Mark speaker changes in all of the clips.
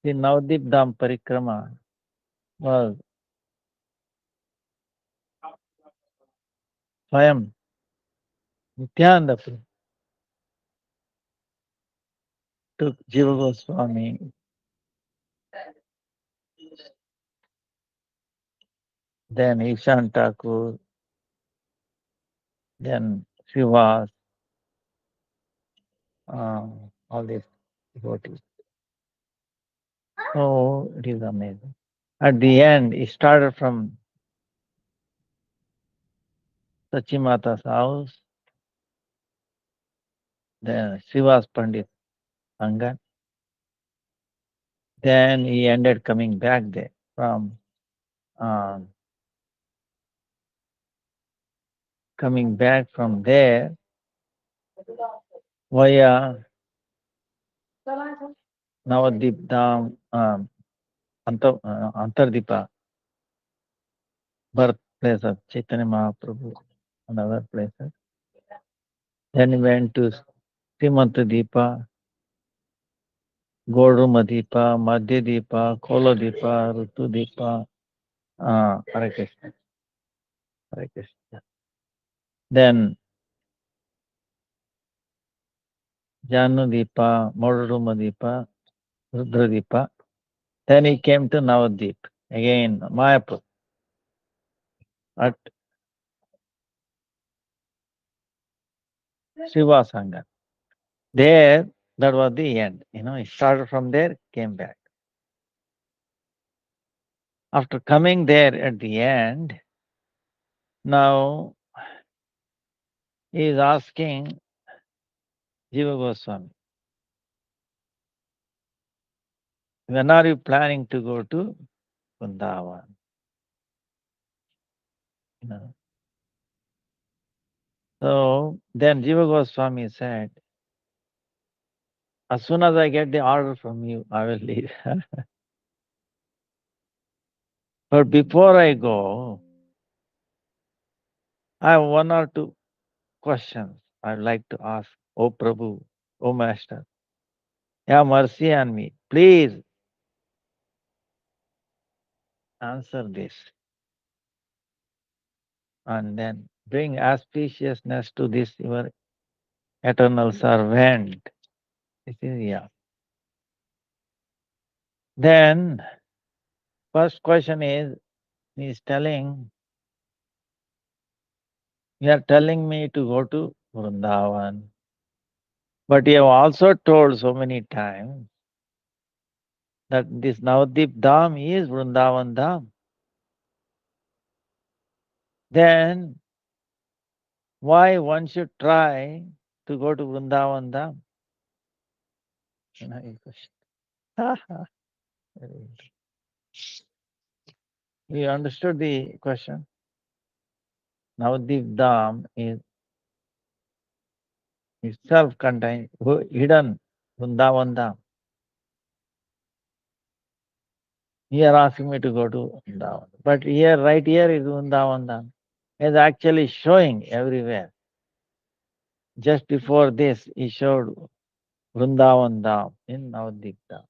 Speaker 1: The Navadip Dham Parikrama was Swayam Nityananda Prabhu took Jiva Goswami, then Ishan Thakur, then Srivas, all these devotees. So it is amazing. At the end, it started from Sachimata's house, then Srivas Pandit Angan. Then he ended coming back there from coming back from there via Navadip Dham, Antardipa, birthplace of Chaitanya Mahaprabhu and other places. Then he went to Srimantadipa, Godrumadipa, Madhyadipa, Koladipa, Rutudipa, Hare Krishna, Hare Krishna. Then Janudipa, Madhurumadipa, Rudradipa. Then he came to Navadip, again Mayapur, at Srivasanga. There, that was the end. He started from there, came back. After coming there at the end, now he is asking Jiva Goswami, when are you planning to go to Vrindavan? So then Jiva Goswami said, as soon as I get the order from you, I will leave. But before I go, I have one or two questions I'd like to ask. Oh Prabhu, oh Master, have mercy on me. Please answer this. And then bring auspiciousness to this your eternal servant. This is yeah. Then first question is, he is telling, you are telling me to go to Vrindavan. But you have also told so many times that this Navadip Dham is Vrindavan Dham. Then why one should try to go to Vrindavan Dham? You understood the question? Navadip Dham is itself contained, hidden Vrindavan Dham. You are asking me to go to Vrindavan. But here, right here is Vrindavan Dham. It's actually showing everywhere. Just before this, he showed Vrindavan Dham in Navadip Dham.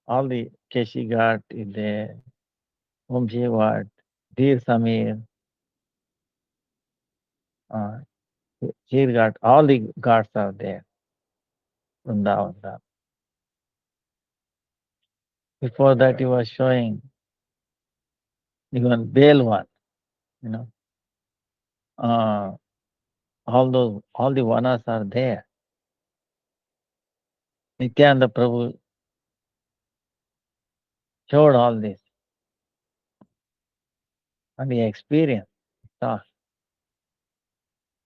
Speaker 1: All the Keshi Ghat is there, Vamshi Ghat, Dhir Samir, Shir Ghat, all the ghats are there, Vrindavan Dham. Before that, he was showing even Belwan, all the vanas are there. Nityananda Prabhu showed all this and he experienced.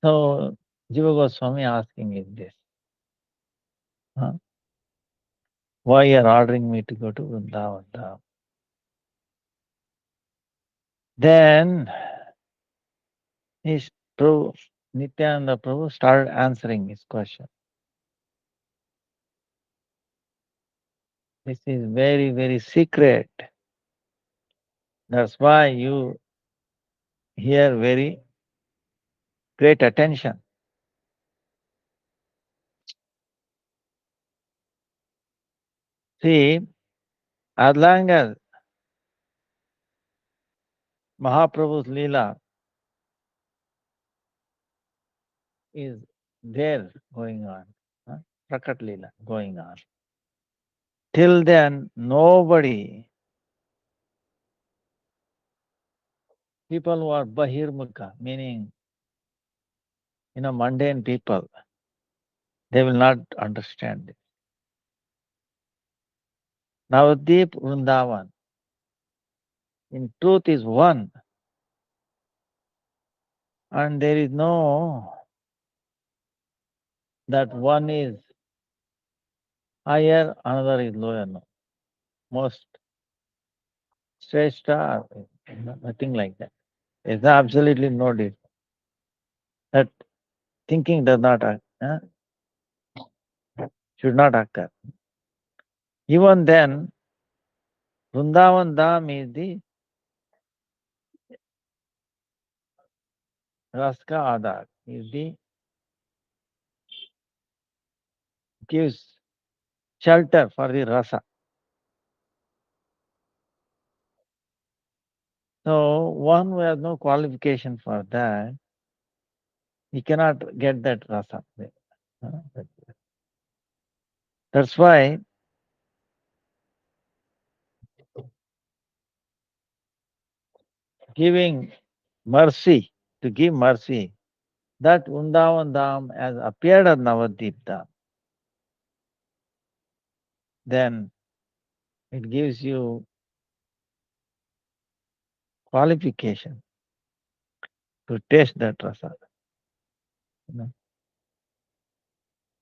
Speaker 1: So Jiva Goswami asking is this. Why you are ordering me to go to Vrindavan Dham? Then Nityananda Prabhu started answering his question. This is very, very secret. That's why you hear very great attention. See, as long as Mahaprabhu's Leela is there going on, Prakat Leela going on, till then nobody, people who are Bahirmukha, meaning, mundane people, they will not understand it. Navadip Vrindavan, in truth, is one, and there is no that one is higher, another is lower. No. Most Shrestha, nothing like that. There's absolutely no difference. That thinking does not should not occur. Even then, Vrindavan Dham is the Raska Adar, is the gives shelter for the rasa. So one who has no qualification for that, he cannot get that rasa. That's why giving mercy, to give mercy, that Vrindavan Dham has appeared as Navadip Dham. Then it gives you qualification to taste that rasa.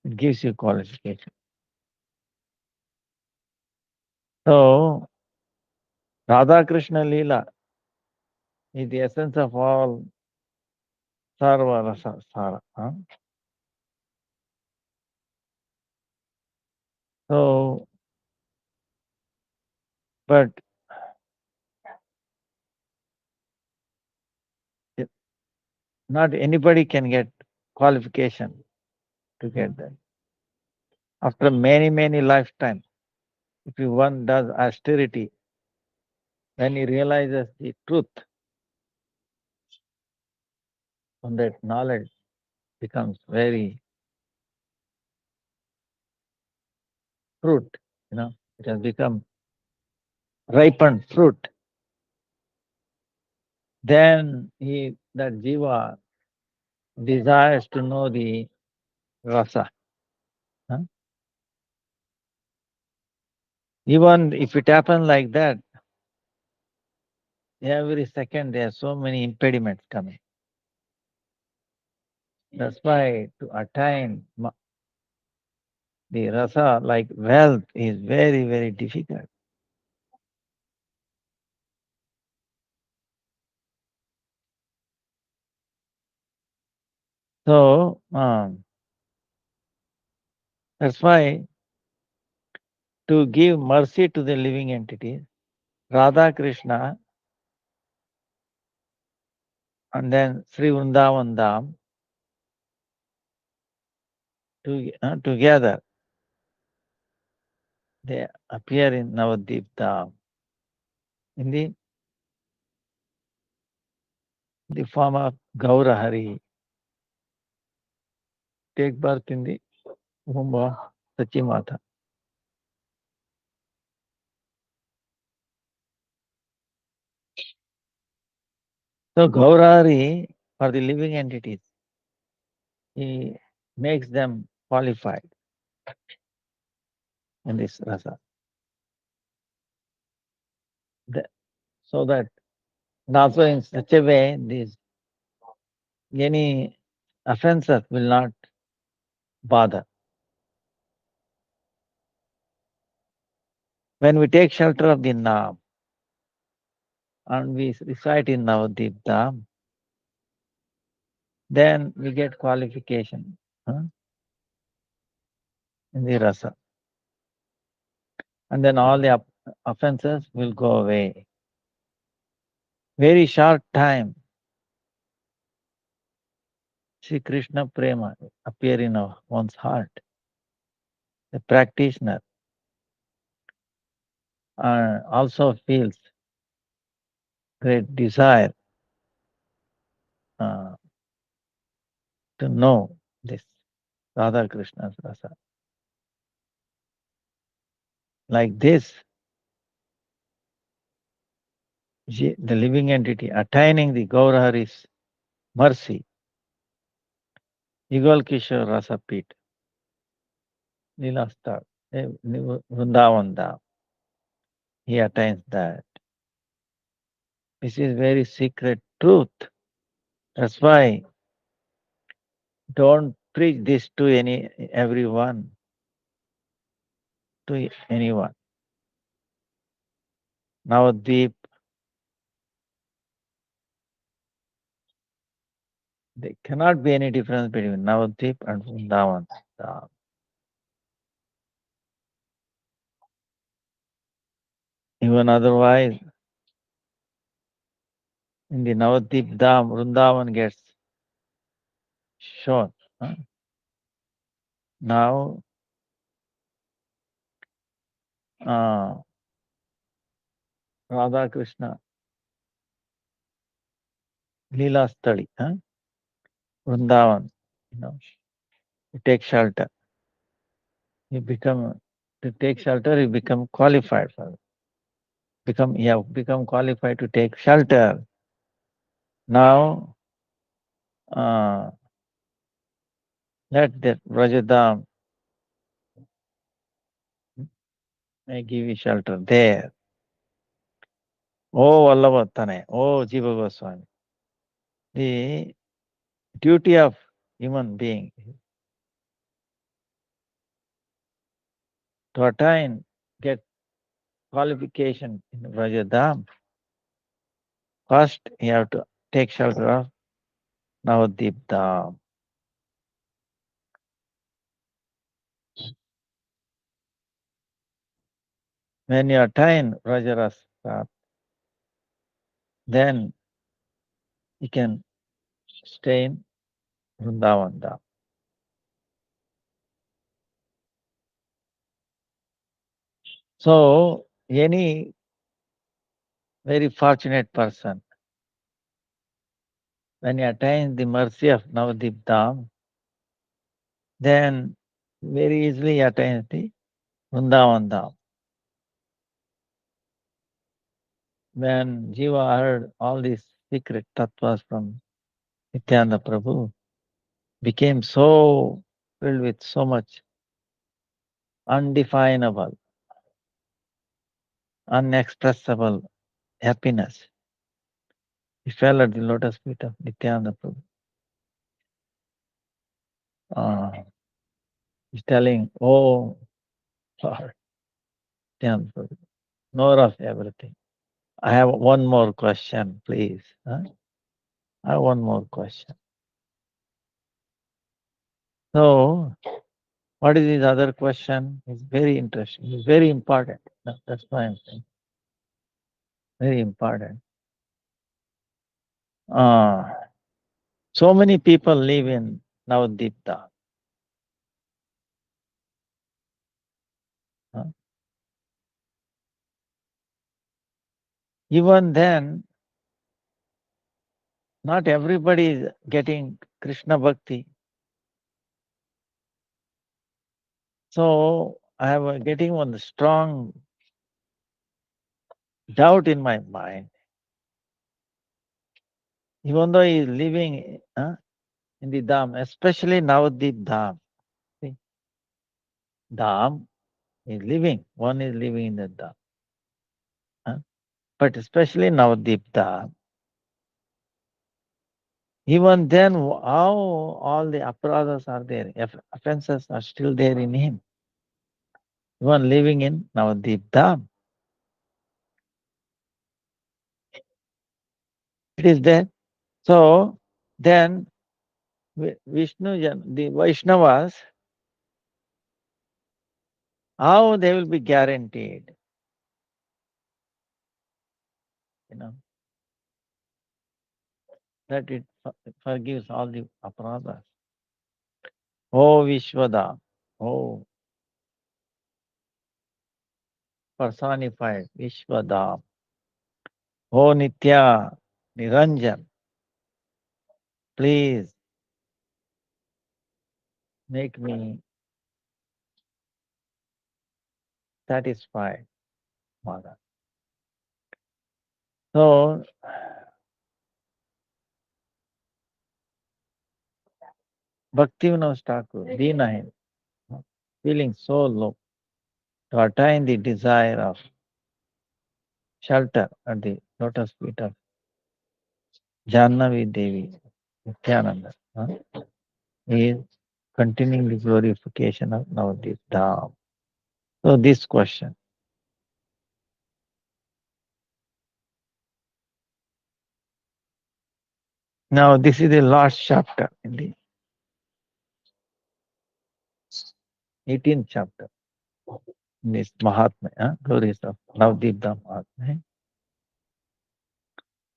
Speaker 1: It gives you qualification. So, Radha Krishna Leela is the essence of all sarva rasa sara. So, but not anybody can get qualification to get that. After many, many lifetimes, if one does austerity, when he realizes the truth, and that knowledge becomes very fruit, it has become ripened fruit. Then that jiva desires to know the rasa. Even if it happens like that, every second there are so many impediments coming. That's why to attain the rasa like wealth is very, very difficult. So that's why to give mercy to the living entities, Radha Krishna and then Sri Vrindavan Dham together they appear in Navadip Dham in the form of Gaurahari, take birth in the womb of Sachimata. So Gaurari, for the living entities, he makes them qualified in this rasa. So that, and also in such a way, any offenses will not bother. When we take shelter of the Naam and we recite in Navadip Dham, then we get qualification in the rasa. And then all the offenses will go away. Very short time, Sri Krishna Prema appear in one's heart. The practitioner also feels great desire uh, to know this Radha Krishna's rasa. Like this, the living entity attaining the Gaurahari's mercy, Yugal Kishore Rasa Pit, Lilastar, Vrindavan Dham, he attains that. This is very secret truth. That's why don't preach this to everyone, to anyone. Navadvip, there cannot be any difference between Navadvip and Vrindavan Dham. Even otherwise, in the Navadvip Dham, Vrindavan gets shown. Now, Radha Krishna, Leela Stali, Vrindavan, you take shelter. To take shelter, you become qualified for it. You have become qualified to take shelter. Now, let that Rajadam may give you shelter there. Oh Vallabhatane, oh Jiva Goswami. The duty of human being to attain, get qualification in Rajadam, first you have to take shelter of Navadip Dham. When you attain Rajarasa, then you can stay in Vrindavan Dham. So, any very fortunate person, when he attains the mercy of Navadip Dham, then very easily attains the Vrindavan Dham. When Jiva heard all these secret tattvas from Nityananda Prabhu, became so filled with so much undefinable, unexpressible happiness. He fell at the lotus feet of Nityananda Prabhu. He's telling, oh Lord, Nityananda Prabhu, knower of everything. I have one more question, please. I have one more question. So, what is his other question? It's very interesting. It's very important. That's why I'm saying. Very important. So many people live in Navadip Dham. Even then, not everybody is getting Krishna Bhakti. So I am getting one strong doubt in my mind. Even though he is living in the Dham, especially Navadip Dham. See, Dham is living, one is living in the Dham. But especially Navadip Dham. Even then, how all the aparadhas are there, offenses are still there in him. Even living in Navadip Dham. It is there. So then Vishnu, the Vaishnavas, how they will be guaranteed? That it forgives all the aparadhas. Oh Vishwada, oh personified Vishwadam. Oh Nitya, Niranjan, please make me satisfied, Mother. So, Bhaktivinoda Thakur, Deenahin, feeling so low, to attain the desire of shelter at the lotus feet of Jannavi Devi, Nityananda, is continuing the glorification of Navadip Dham. So this question. Now this is the last chapter in the 18th chapter in this Mahatma, glories of Navadip Dham Mahatma.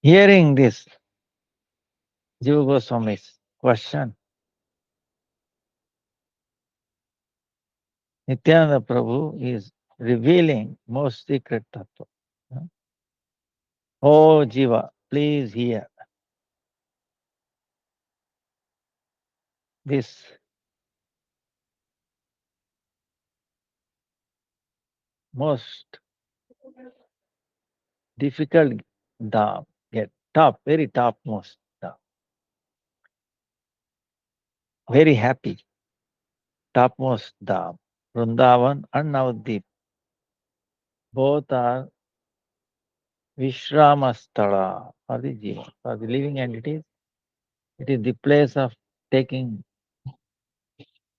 Speaker 1: Hearing this, Jiva Goswami's question, Nityananda Prabhu is revealing most secret tattva. Oh Jiva, please hear this most difficult dham, get top, very topmost dham. Very happy, topmost dham. Vrindavan and Navadip, both are Vishrama for the Jiva, for the living entities. It is the place of taking,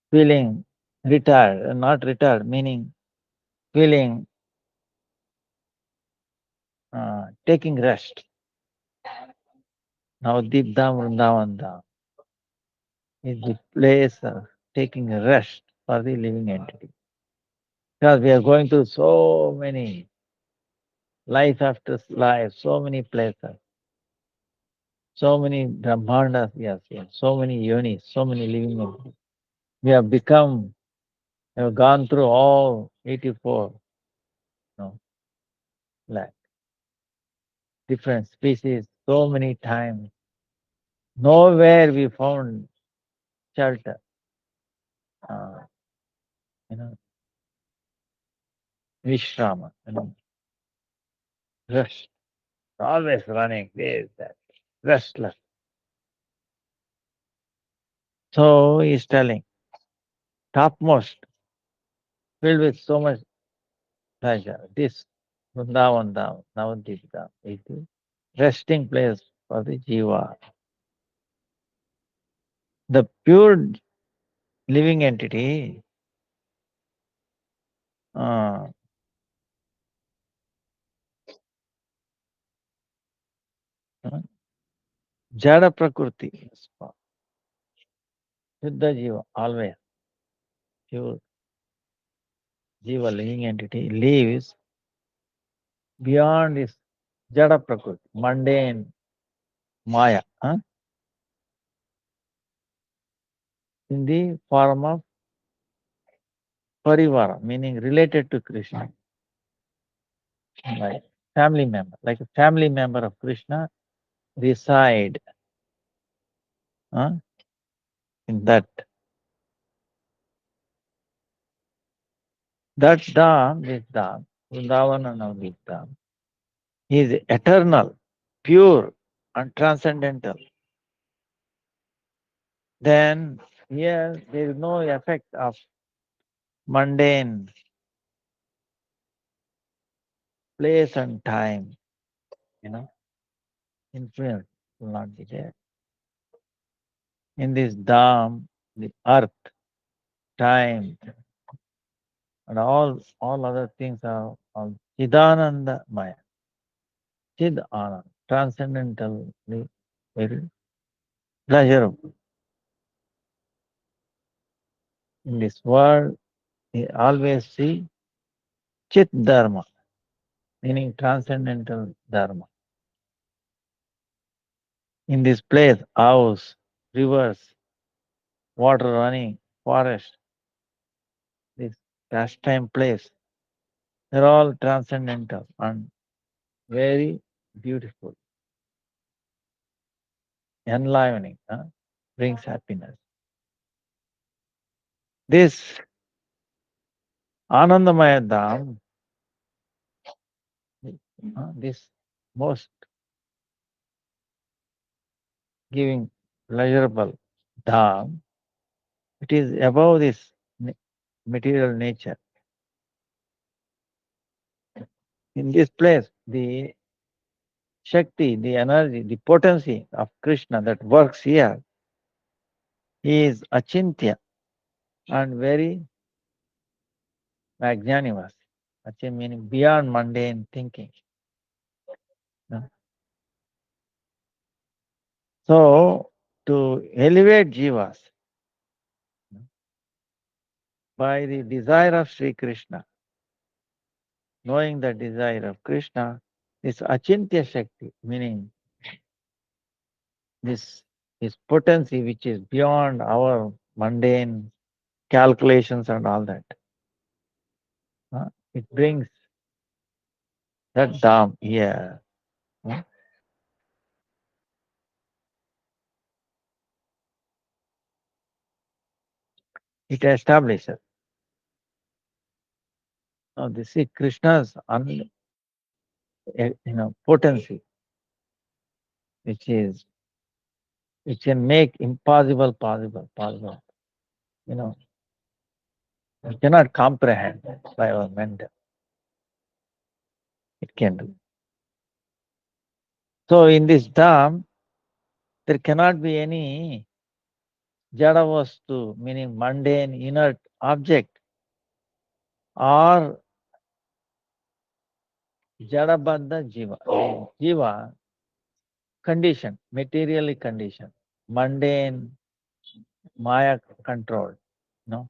Speaker 1: feeling retired, not retired, meaning feeling, taking rest. Navadip Dham, Vrindavan Dham is the place of taking rest for the living entity. Because we are going through so many life after life, so many places, so many Brahmandas we have seen, so many yonis, so many living entities. We have become, we have gone through all 84 like different species so many times. Nowhere we found shelter. Uh, you know, Vishrama, rest. Always running, this, that, restless. So he's telling, topmost, filled with so much pleasure. This Vrindavan Dham, Navadip Dham, is the resting place for the Jiva. The pure living entity, uh, Jada Prakriti, Siddha Jiva, always pure Jiva, living entity, lives beyond this Jada Prakriti, mundane Maya, in the form of Parivara, meaning related to Krishna, like family member, like a family member of Krishna reside in that. That Dham, this Dham, Vrindavan and Navadip Dham, is eternal, pure, and transcendental. Then here there is no effect of mundane place and time, influence will not be there. In this Dham, the earth, time, and all other things are all Chidananda Maya. Chid Anand, transcendentally very pleasurable. In this world, we always see Chit Dharma, meaning transcendental Dharma. In this place, house, rivers, water running, forest, this pastime place, They're all transcendental and very beautiful, enlivening, brings happiness. This Anandamaya Dham, this most giving pleasurable Dham, it is above this material nature. In this place, the Shakti, the energy, the potency of Krishna that works here is achintya and very magnanimous. Achintya meaning beyond mundane thinking. So, to elevate jivas by the desire of Sri Krishna, knowing the desire of Krishna, this achintya Shakti, meaning this potency which is beyond our mundane calculations and all that. It brings that dham here. It establishes. Now, this is Krishna's potency, which can make impossible possible. We cannot comprehend by our mental. It can do. So in this dham, there cannot be any jadavastu, meaning mundane, inert object, or jadabandha jiva. Jiva condition, materially conditioned, mundane, maya controlled. No,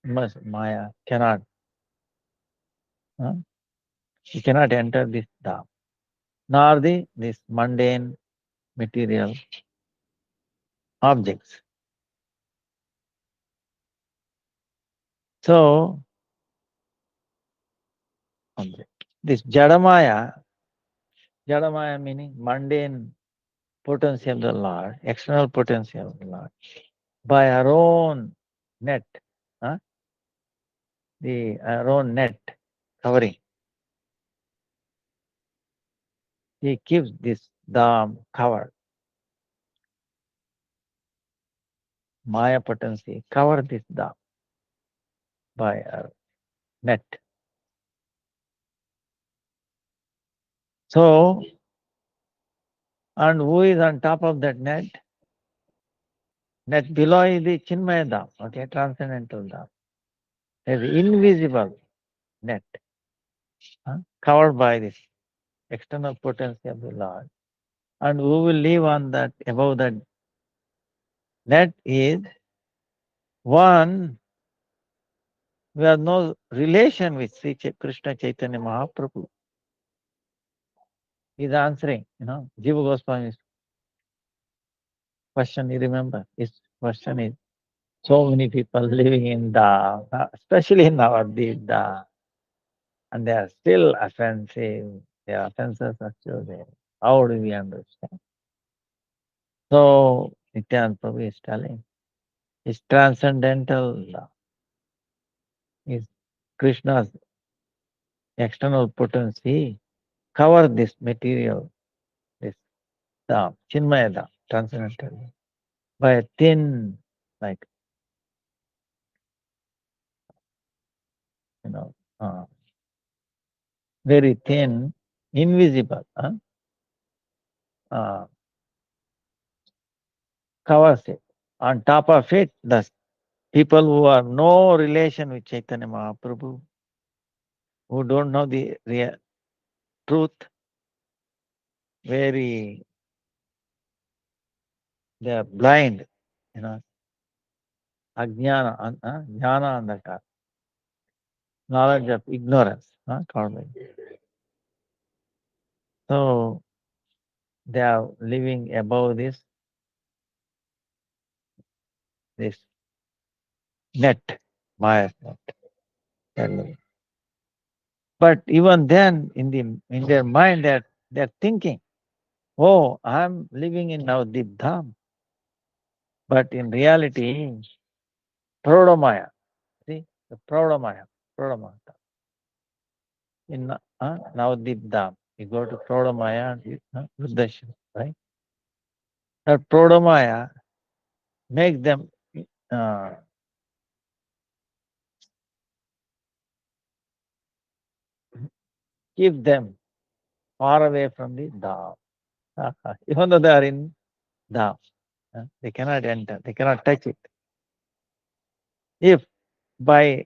Speaker 1: maya cannot. You cannot enter this dham, nor this mundane material objects. So, this Jadamaya meaning mundane potency of the Lord, external potency of the Lord, by our own net, our own net covering. He keeps this dham covered. Maya potency cover this dham by our net. So, and who is on top of that net? Net below is the Chinmaya Dham, okay, transcendental Dham. There's invisible net covered by this external potency of the Lord. And who will live on that, above that net is one who has no relation with Sri Krishna Chaitanya Mahaprabhu. He's answering, Jiva Goswami's question, you remember? His question is, so many people living in the, especially in our the, and they are still offensive. Their offenses are still there. How do we understand? So, Nityananda Prabhu is telling, it's transcendental law. Is Krishna's external potency cover this material, this dham, Chinmaya dham, transcendental, by a thin, like, very thin, invisible, covers it. On top of it, the people who have no relation with Chaitanya Mahaprabhu, who don't know the real truth, they are blind, ajnana, jnana andhakar, knowledge of ignorance, called by. So they are living above this net, Maya net. But even then, in their mind, they're thinking, "Oh, I'm living in Navadip Dham." But in reality, Prodamaya, see, the Prodamaya in Navadip Dham. You go to Prodamaya and Vruddashram, right? That Prodamaya makes them uh, keep them far away from the Dham. Even though they are in Dham, they cannot enter, they cannot touch it. If by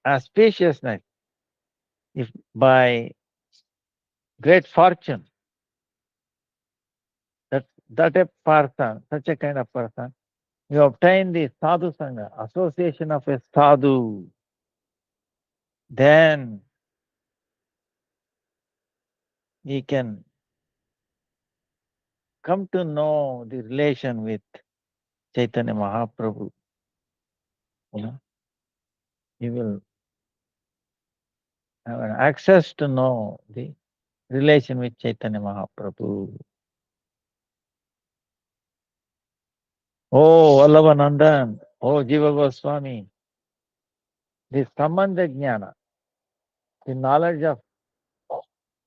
Speaker 1: auspiciousness, if by great fortune, that a person, such a kind of person, you obtain the sadhu sangha, association of a sadhu, then he can come to know the relation with Chaitanya Mahaprabhu. You know, he will have an access to know the relation with Chaitanya Mahaprabhu. Oh, Vallabhanandan, oh, Jiva Goswami, this Sambandha Jnana, the knowledge of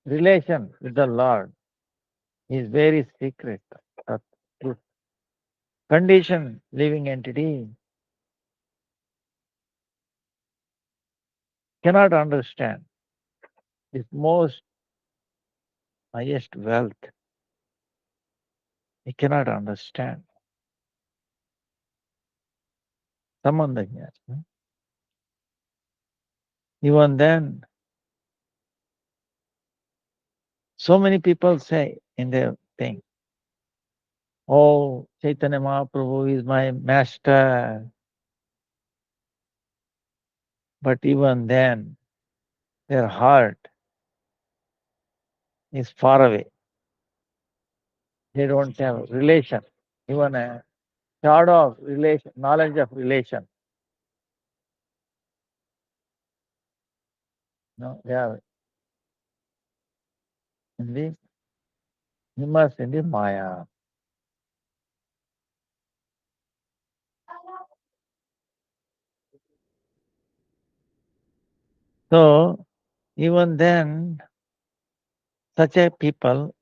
Speaker 1: relation with the Lord is very secret. That truth. Conditioned living entity cannot understand this most highest wealth. He cannot understand. Sambandha Jnana. Even then, so many people say in their thing, oh, Chaitanya Mahaprabhu is my master. But even then, their heart is far away. They don't have relation, even a shadow of relation, knowledge of relation. No, they are in the immersed in the Maya. So even then, such a people,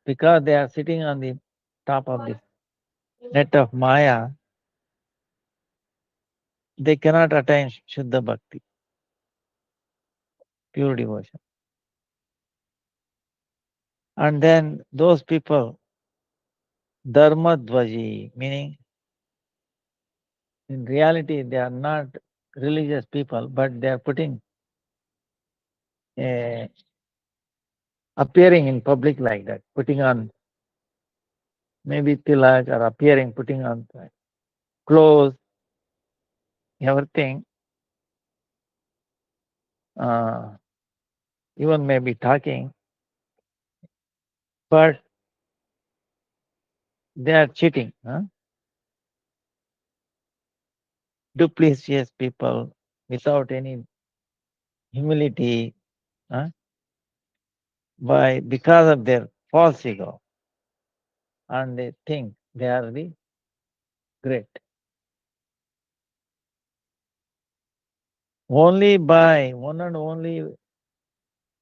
Speaker 1: because they are sitting on the top of the net of Maya, they cannot attain Shuddha Bhakti, pure devotion. And then those people, Dharma Dvaji, meaning in reality they are not religious people, but they are putting appearing in public like that, putting on maybe tilak or appearing, putting on clothes, everything, uh, even maybe talking, but they are cheating. Duplicitous people without any humility, because of their false ego, and they think they are the great. Only by one and only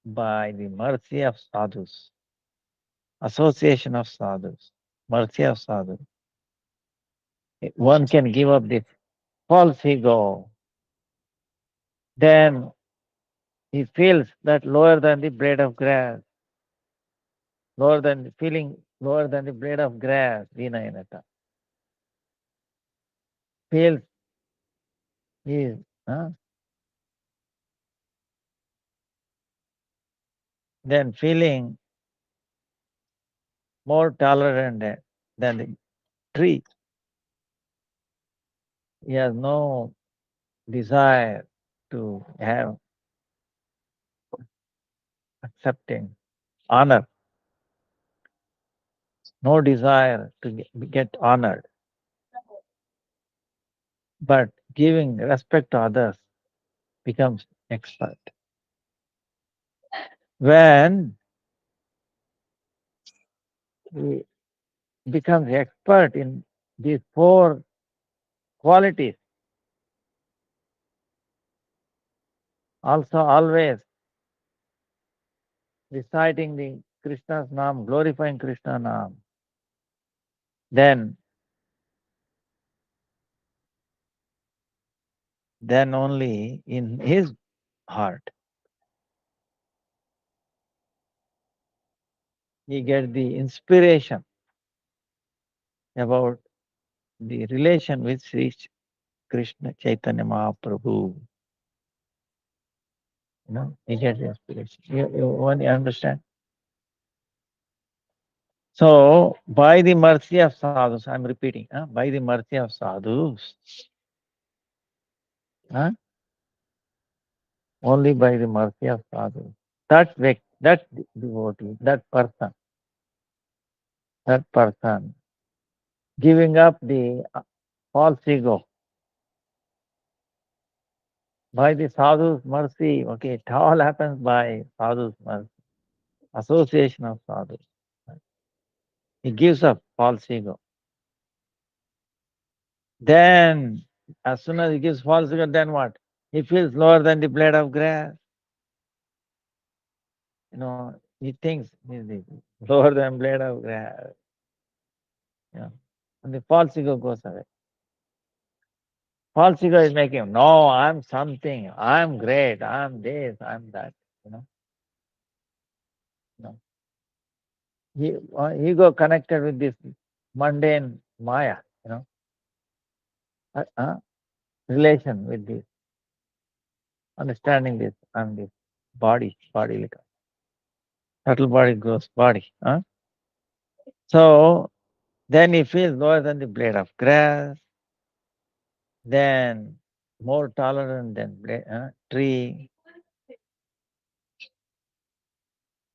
Speaker 1: by the mercy of sadhus, association of sadhus, mercy of sadhus, one can give up this false ego. Then he feels that lower than the blade of grass, lower than the blade of grass, Vinayanata. Feels he is then feeling more tolerant than the tree. He has no desire to have accepting honor, no desire to get honored, but giving respect to others becomes expert. When he becomes expert in these four qualities, also always reciting the Krishna's name, glorifying Krishna's name, then only in his heart he gets the inspiration about the relation with Sri Krishna Chaitanya Mahaprabhu. He gets the inspiration. You understand? So, by the mercy of sadhus, I'm repeating, by the mercy of sadhus, only by the mercy of sadhus, that devotee, that person, giving up the false ego, by the sadhu's mercy, okay, it all happens by sadhu's mercy, association of sadhus. He gives up false ego. Then, as soon as he gives false ego, then what? He feels lower than the blade of grass. He thinks he's lower than blade of grass. And the false ego goes away. False ego is making him, no, I'm something, I'm great, I'm this, I'm that. Ego connected with this mundane Maya, relation with this, understanding this and this body like subtle body, gross body. So then he feels lower than the blade of grass, then more tolerant than tree.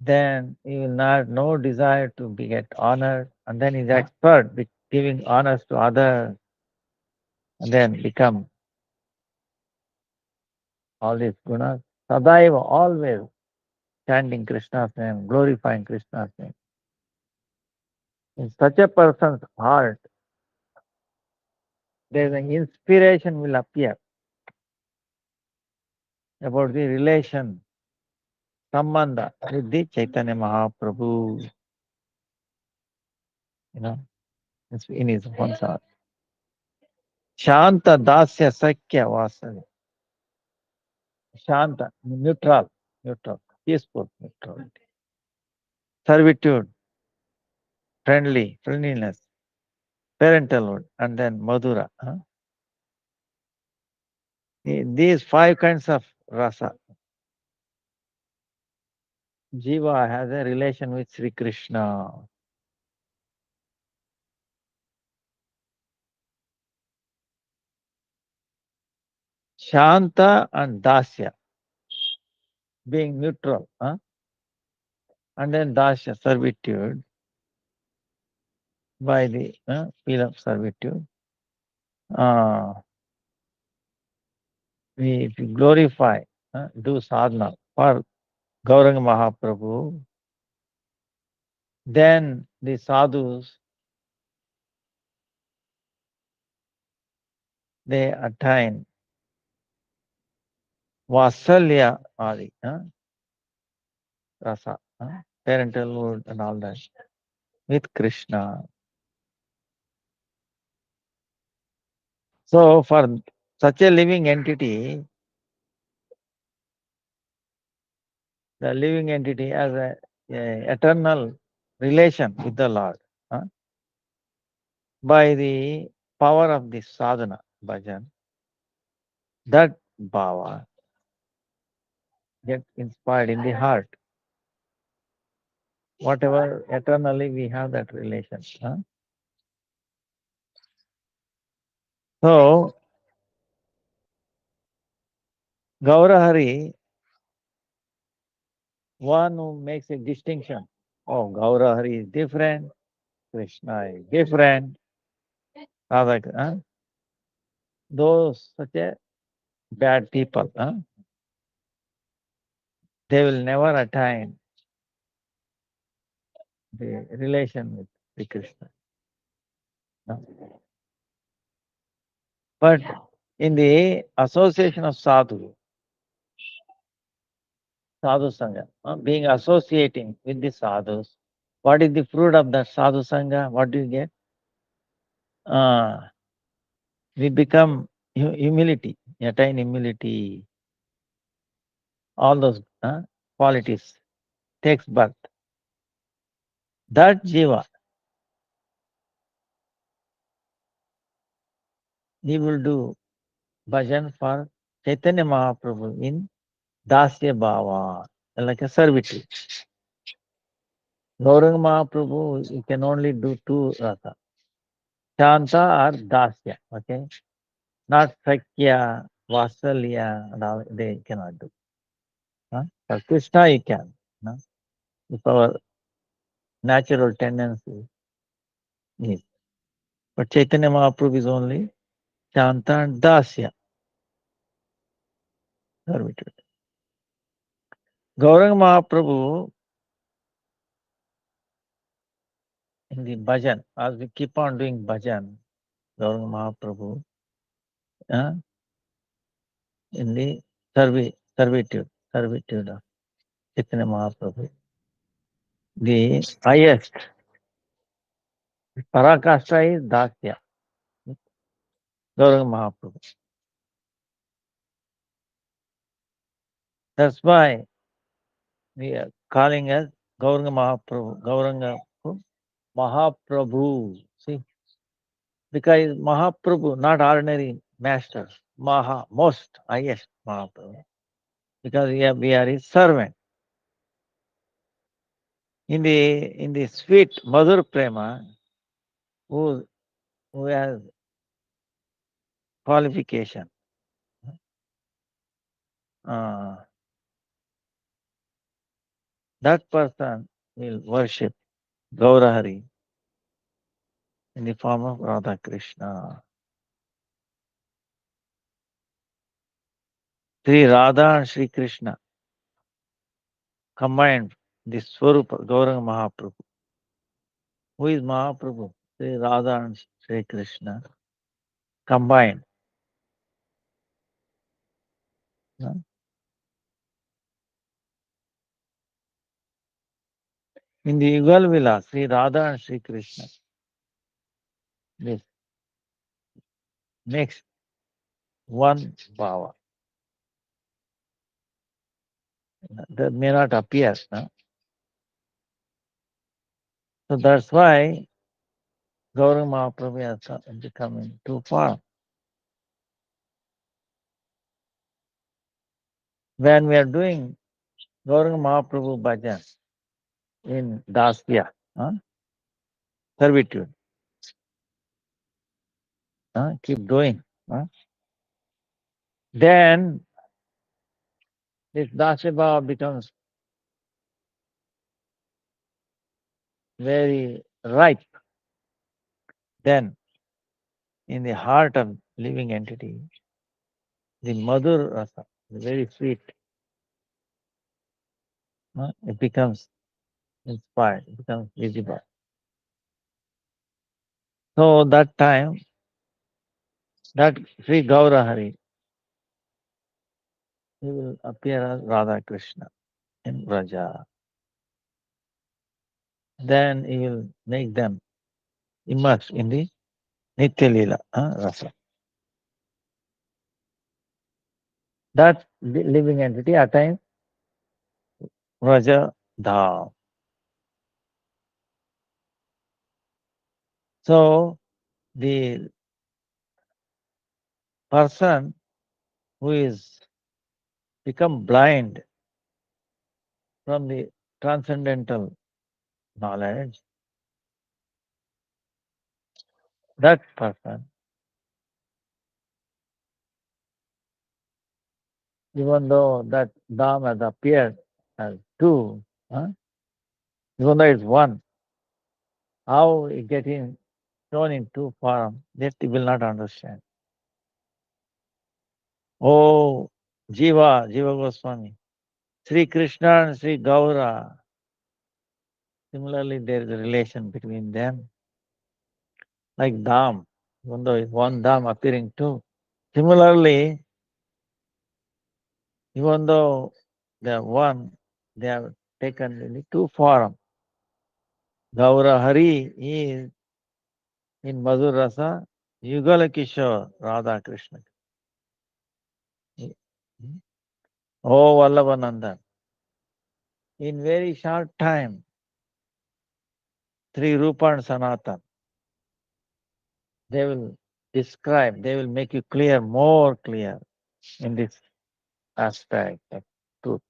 Speaker 1: Then he will not no desire to get honored, and then he's expert with giving honors to others, and then become all these gunas. Sadaiva, always chanting Krishna's name, glorifying Krishna's name. In such a person's heart, there is an inspiration will appear about the relation, sambandha with the Chaitanya Mahaprabhu, it's in his own heart. Shanta Dasya Sakya Vasana. Shanta, neutral, peaceful, neutral. Servitude, friendliness, parentalhood, and then Madhura. These 5 kinds of rasa, Jiva has a relation with Sri Krishna. Shanta and Dasya, being neutral, and then Dasya, servitude, by the feel of servitude. We glorify, do sadhana for Gauranga Mahaprabhu, then the sadhus, they attain Vasalya Adi, rasa, parentalhood and all that with Krishna. So for such a living entity, the living entity has a eternal relation with the Lord, by the power of the sadhana, bhajan, that bhava gets inspired in the heart. Whatever eternally we have that relation. So Gaurahari, one who makes a distinction. Oh, Gaurahari is different, Krishna is different. Those such a bad people. they will never attain the relation with the Krishna. No? But in the association of sadhu sangha, being associating with the sadhus, what is the fruit of that sadhu sangha? What do you get? We become humility, attain humility. All those qualities takes birth. That jiva, he will do bhajan for Chaitanya Mahaprabhu in Dasya Bhava, like a servitude. Gauranga Mahaprabhu, you can only do two rasa, Shanta or Dasya, okay? Not Sakya, Vasalya, and all, they cannot do. For Krishna, you can. If our natural tendency is. But Chaitanya Mahaprabhu is only Shanta and Dasya, servitude. Gauranga Mahaprabhu, in the bhajan, as we keep on doing bhajan, Gauranga Mahaprabhu, in the servitude of Chaitanya Mahaprabhu. The highest Parakasta is Dasya, Gauranga Mahaprabhu. That's why we are calling as Gauranga Mahaprabhu, Gauranga Mahaprabhu. See, because Mahaprabhu, not ordinary master, most highest Mahaprabhu. Because we are his servant. In the sweet Madhur Prema, who has qualification, that person will worship Gaurahari in the form of Radha Krishna. Sri Radha and Sri Krishna combined the Swarupa Gauranga Mahaprabhu. Who is Mahaprabhu? Sri Radha and Sri Krishna combined. In the Yugal Vilas, Sri Radha and Sri Krishna, this makes one bhava. That may not appear. No? So that's why Gauranga Mahaprabhu has become too far. When we are doing Gauranga Mahaprabhu bhajan in Dasya, servitude, keep doing. Then this Dasya Bhava becomes very ripe. Then in the heart of living entity, the Madhur Rasa, very sweet, it becomes inspired, it becomes visible. So that time, that Sri Gaurahari, he will appear as Radha Krishna in Raja. Then he will make them immerse in the Nitya Lila Rasa. That living entity attains Raja Dham. So the person who is become blind from the transcendental knowledge, that person, even though that Dham has appeared as two, even though it's one, how it getting shown in two forms, that he will not understand. Oh, Jiva Goswami, Sri Krishna and Sri Gaura. Similarly, there is a relation between them, like Dham, even though one Dham appearing two. Similarly, even though they are one, they have taken in two forms. Gaura Hari is in Madhur Rasa, Yugala Kishore, Radha Krishna. Oh, Vallabhanandan. In very short time, Sri Rupa and Sanatan, they will describe, they will make you clear, more clear in this aspect of truth.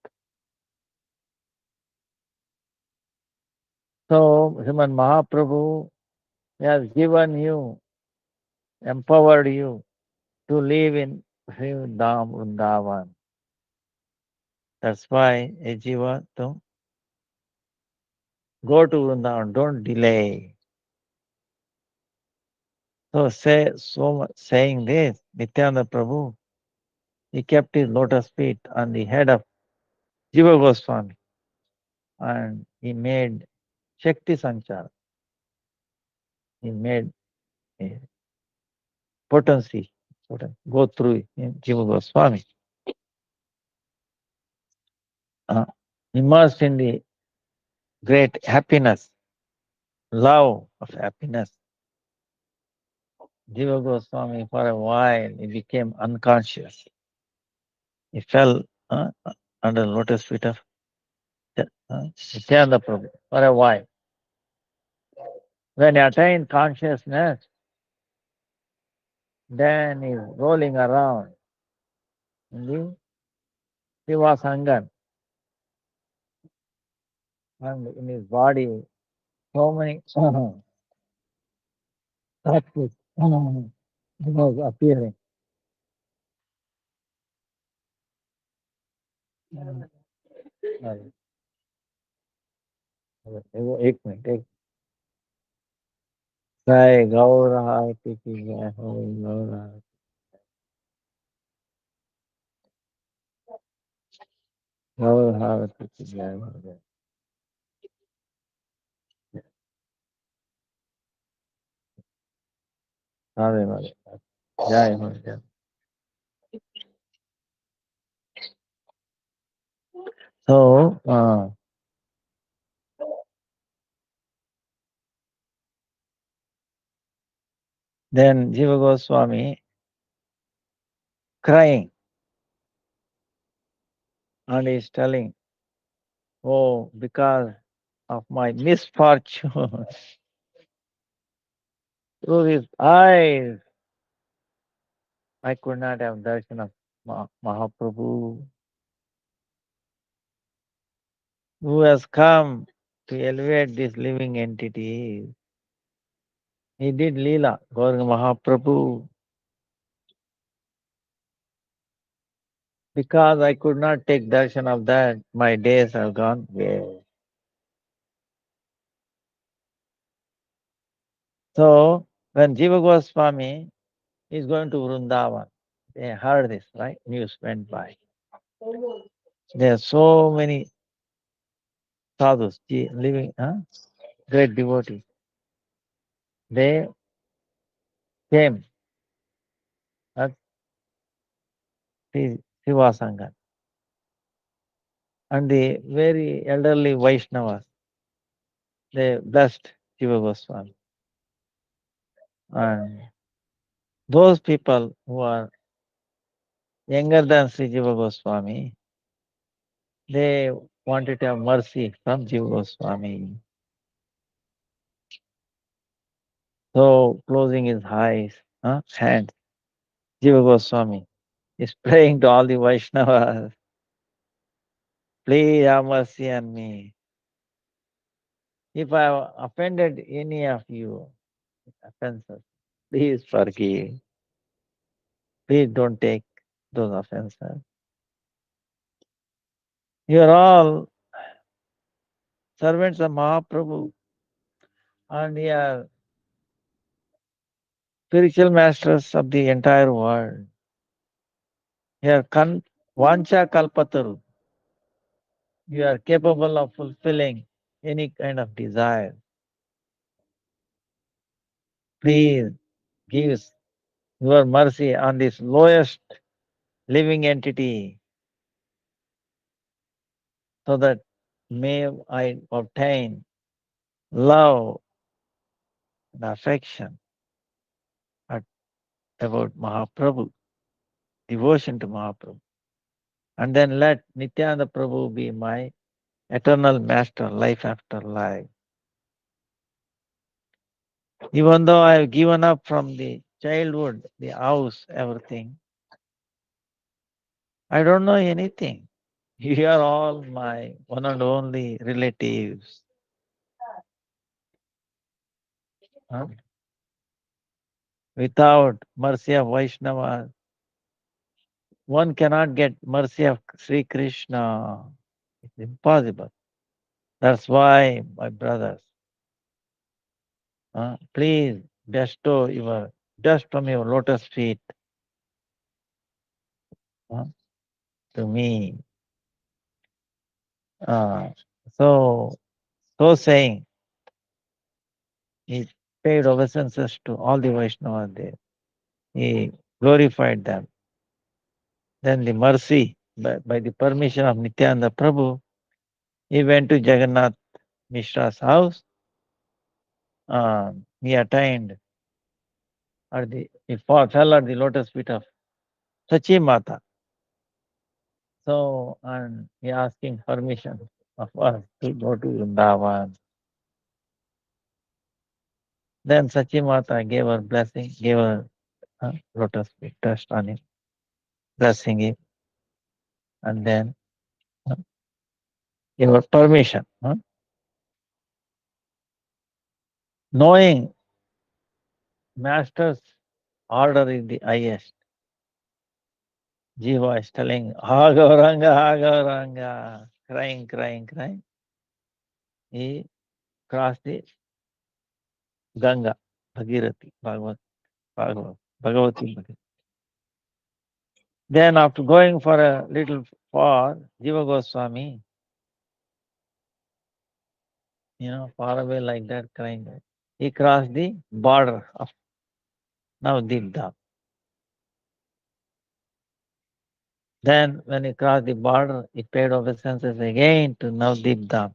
Speaker 1: So, Sriman Mahaprabhu has given you, empowered you to live in Dham Vrindavan. That's why, Jiva, to go to Vrindavan, don't delay. So, saying this, Nityananda Prabhu, he kept his lotus feet on the head of Jiva Goswami and he made Shakti Sanchara. He made a potency go through Jiva Goswami. Immersed in the great happiness, love of happiness. Jiva Goswami, for a while, he became unconscious. He fell under lotus feet of Nityananda Prabhu for a while. When he attained consciousness, then he's rolling around in the Sivasangan. And in his body, so many tattvas was appearing. एक minute एक जय गौर आरती की जय हो गौर आरती गौर आरती की जय हो जय राधे राधे जय हो जय. So then Jiva Goswami crying and he's telling, oh, because of my misfortune, through his eyes, I could not have darshan of Mahaprabhu, who has come to elevate this living entity. He did Leela, Gauranga Mahaprabhu. Because I could not take darshan of that, my days have gone waste. So, when Jiva Goswami is going to Vrindavan, they heard this, right? News went by. There are so many sadhus living, great devotees. They came at Sivasangan. And the very elderly Vaishnavas, they blessed Jiva Goswami. And those people who are younger than Sri Jiva Goswami, they wanted to have mercy from Jiva Goswami. So, closing his eyes, hands, Jiva Goswami is praying to all the Vaishnavas, please have mercy on me. If I have offended any of you, offenses, please forgive. Please don't take those offenses. You are all servants of Mahaprabhu and you are spiritual masters of the entire world. You are Vancha Kalpataru. You are capable of fulfilling any kind of desire. Please give your mercy on this lowest living entity so that may I obtain love and affection about Mahaprabhu, devotion to Mahaprabhu. And then let Nityananda Prabhu be my eternal master, life after life. Even though I have given up from the childhood, the house, everything, I don't know anything. You are all my one and only relatives. Huh? Without mercy of Vaishnava, one cannot get mercy of Sri Krishna. It's impossible. That's why, my brothers, please bestow your dust from your lotus feet to me. Uh, so, so saying, he paid obeisances to all the Vaishnavas there. He glorified them. Then the mercy, by the permission of Nityananda Prabhu, he went to Jagannath Mishra's house. He attained he fell at the lotus feet of Sachi Mata. So, and he asking permission of us to go to Vrindavan. Then Sachi Mata gave her blessing, gave her lotus feet, touched on him, blessing him, and then gave her permission. Knowing Master's order is the highest. Jiva is telling, Ha Gauranga, crying, crying, crying. He crossed the Ganga, Bhagirathi, Bhagavati. Bhagirathi. Then after going for a little far, Jiva Goswami, far away like that, crying. He crossed the border of Navadip Dham. Then when he crossed the border, he paid obeisances again to Navadip Dham.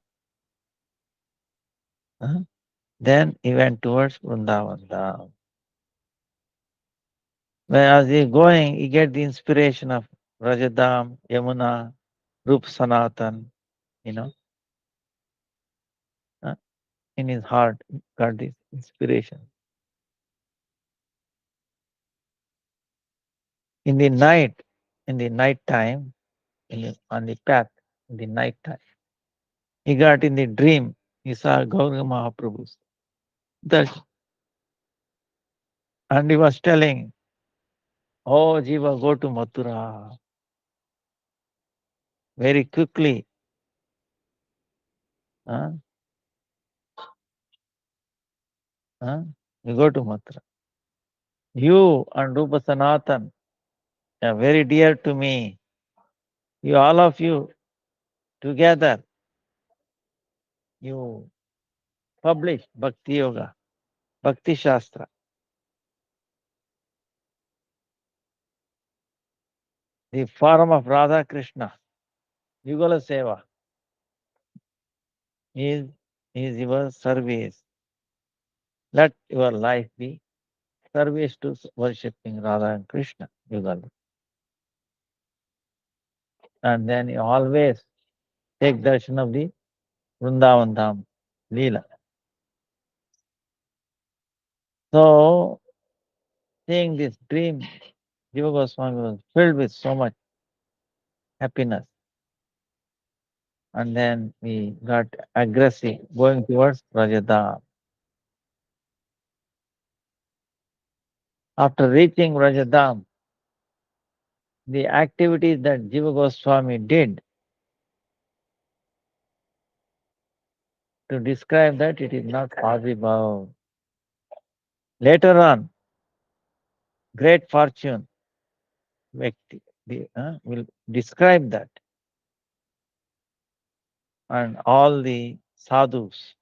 Speaker 1: Then he went towards Vrindavan Dham. As he going, he get the inspiration of Rajadam, Yamuna, Rup Sanatan, in his heart, got this inspiration. In the night time, on the path, in the night time, he got in the dream, he saw Gauranga Mahaprabhu's darshan. And he was telling, oh Jiva, go to Mathura. Very quickly. You go to Mathura. You and Rupa Sanatan are very dear to me. You, all of you, together, you publish Bhakti Yoga, Bhakti Shastra. The form of Radha Krishna, Yugala Seva, is your service. Let your life be service to worshipping Radha and Krishna, Yugala. And then you always take darshan of the Vrindavan Dham, Leela. So, seeing this dream, Jiva Goswami was filled with so much happiness. And then we got aggressive, going towards Rajadam. After reaching Rajadam, the activities that Jiva Goswami did, to describe that, it is not possible. Later on, great fortune will describe that. and all the sadhus,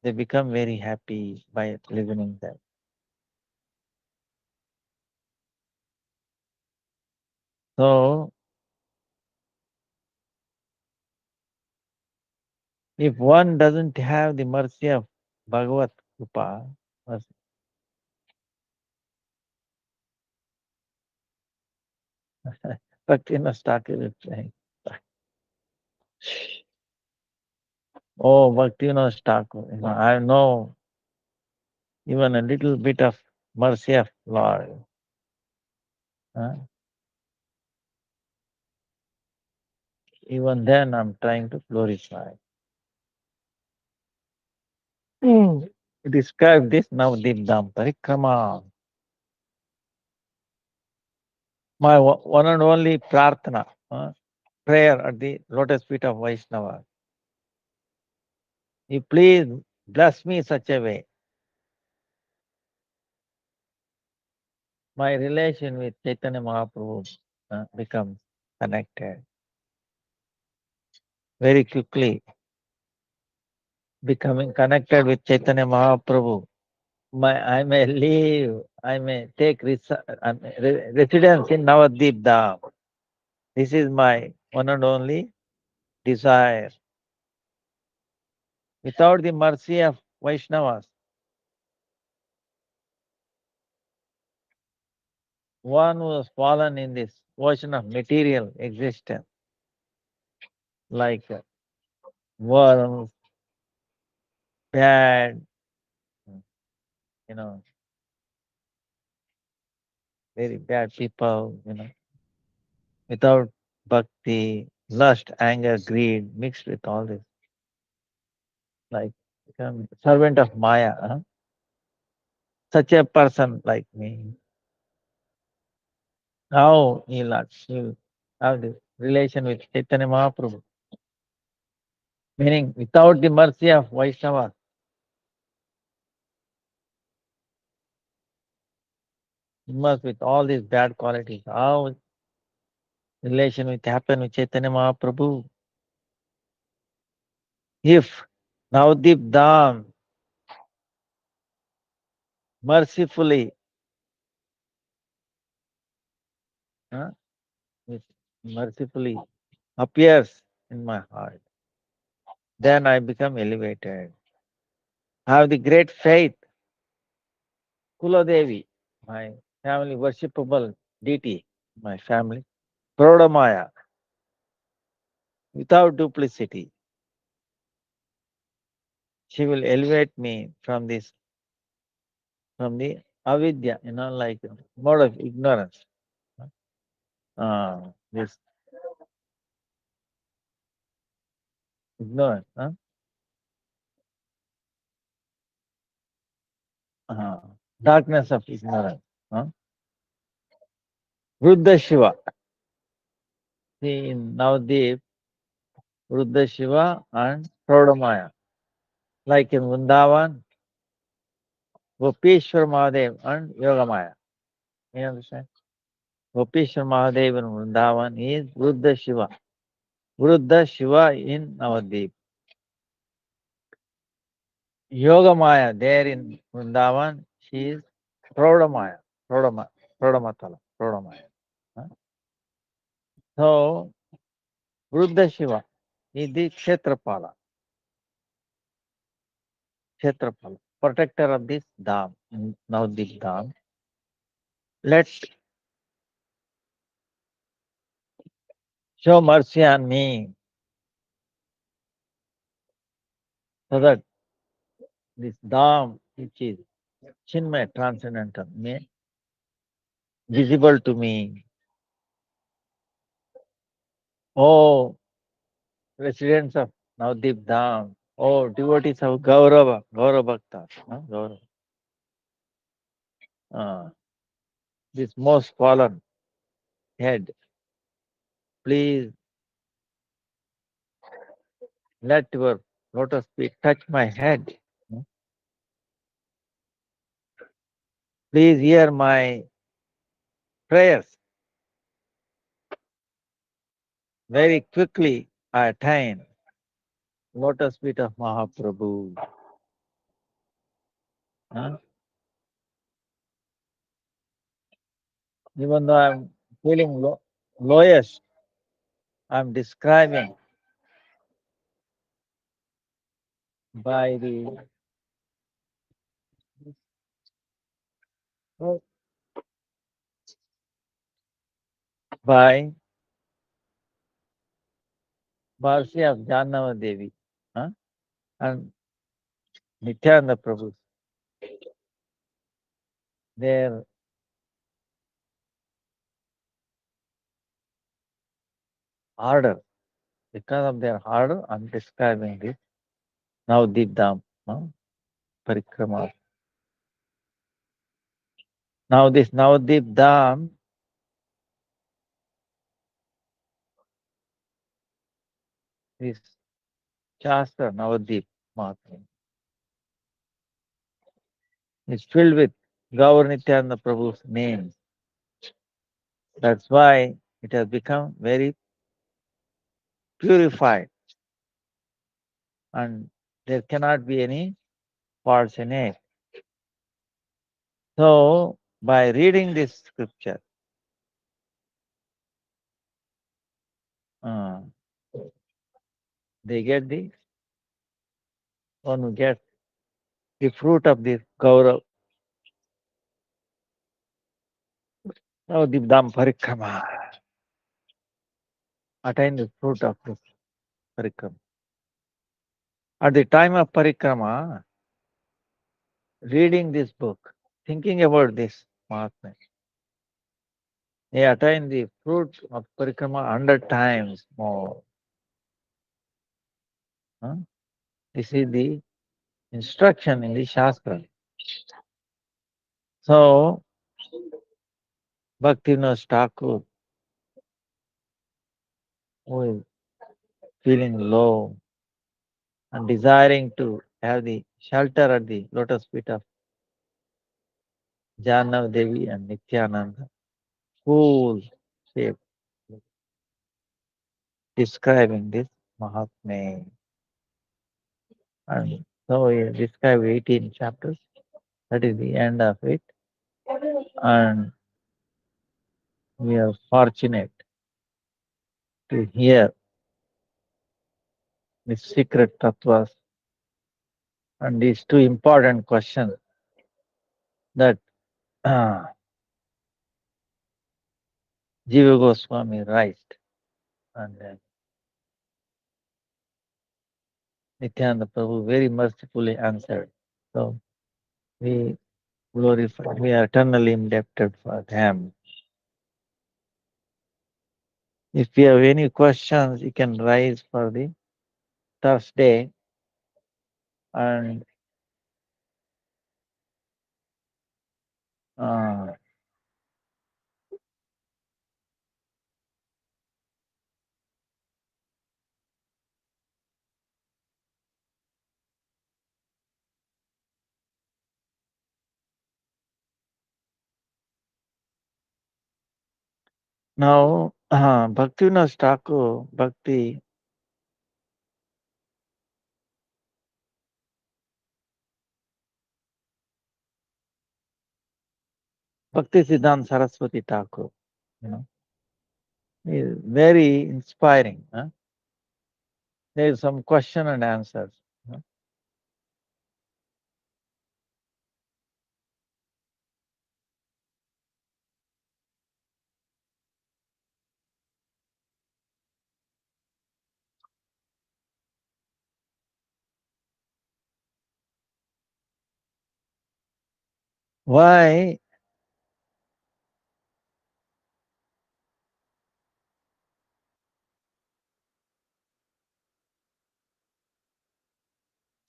Speaker 1: they become very happy by listening them. So, if one doesn't have the mercy of Bhagavat Krupa, Bhaktivinoda Thakur is saying, oh, Bhaktivinoda Thakur, I know even a little bit of mercy of Lord. Huh? Even then I'm trying to glorify. Describe this now, Dibdam Parikrama. My one and only prarthana, prayer at the lotus feet of Vaishnava. You please bless me such a way. My relation with Chaitanya Mahaprabhu becomes connected very quickly. Becoming connected with Chaitanya Mahaprabhu, I may live, I may take residence in Navadvip Dham. This is my one and only desire. Without the mercy of Vaishnavas, one who has fallen in this ocean of material existence, like worms, bad, you know, very bad people, without bhakti, lust, anger, greed, mixed with all this, like become servant of Maya. Such a person like me, how he'll have this relation with Chaitanya Mahaprabhu. Meaning, without the mercy of Vaishnava, immersed with all these bad qualities, how relation will happen with Chaitanya Mahaprabhu? If Navadip Dham mercifully, huh, mercifully appears in my heart, then I become elevated. I have the great faith. Kuladevi, my family worshipable deity, my family. Prodamaya, without duplicity. She will elevate me from the avidya, like mode of ignorance. This ignorance. Uh, Darkness of ignorance. Ruddha Shiva. See, in Navadip, Ruddha Shiva and Prodamaya. Like in Vrindavan, Gopeshwar Mahadev and Yogamaya. You understand? Gopeshwar Mahadev in Vrindavan is Ruddha Shiva. Ruddha Shiva in Navadip. Yogamaya there in Vrindavan, she is Prodamaya. Prodamatala. Prodamaya. So, Ruddha Shiva is the Kshetrapala. Kshetrapala, protector of this Dham, Navadip Dham. Let's show mercy on me so that this Dham, which is Chinmay, transcendental, may visible to me. Oh, residents of Navadip Dham. Oh, devotees of Gaurava Bhakta. Gaurava. This most fallen head, please let your lotus feet touch my head. Please hear my prayers. Very quickly I attain lotus feet of Mahaprabhu. Huh? Even though I'm feeling lowest, I'm describing by the by mercy of Jannava Devi, huh? And Nityananda Prabhu. Their order, because of their order, I'm describing this. Now Dham, huh? Parikrama. Now this Navadip Dham is Shastra Navadip Mahatma. It's filled with Gaur Nityananda Prabhu's names. That's why it has become very purified and there cannot be any faults in it. So, by reading this scripture, uh, they get the one who gets the fruit of this Gaurav. Now, Dibdam Parikrama. Attain the fruit of this Parikrama. At the time of Parikrama, reading this book, thinking about this Mahatma, they attain the fruit of Parikrama 100 times more. Huh? This is the instruction in the Shastra. So, Bhaktivinoda Thakur, who is feeling low and desiring to have the shelter at the lotus feet of Jannav Devi and Nityananda, cool shape, describing this Mahatma. And so he described 18 chapters. That is the end of it. And we are fortunate to hear the secret tattvas and these two important questions that Jiva Goswami raised. And Nityananda Prabhu very mercifully answered. So we glorify, we are eternally indebted for them. If you have any questions, you can raise for the Thursday. And now, Bhaktivinoda Thakur, Bhakti Siddhanta Saraswati Thakur, is very inspiring. Huh? There is some question and answers. Why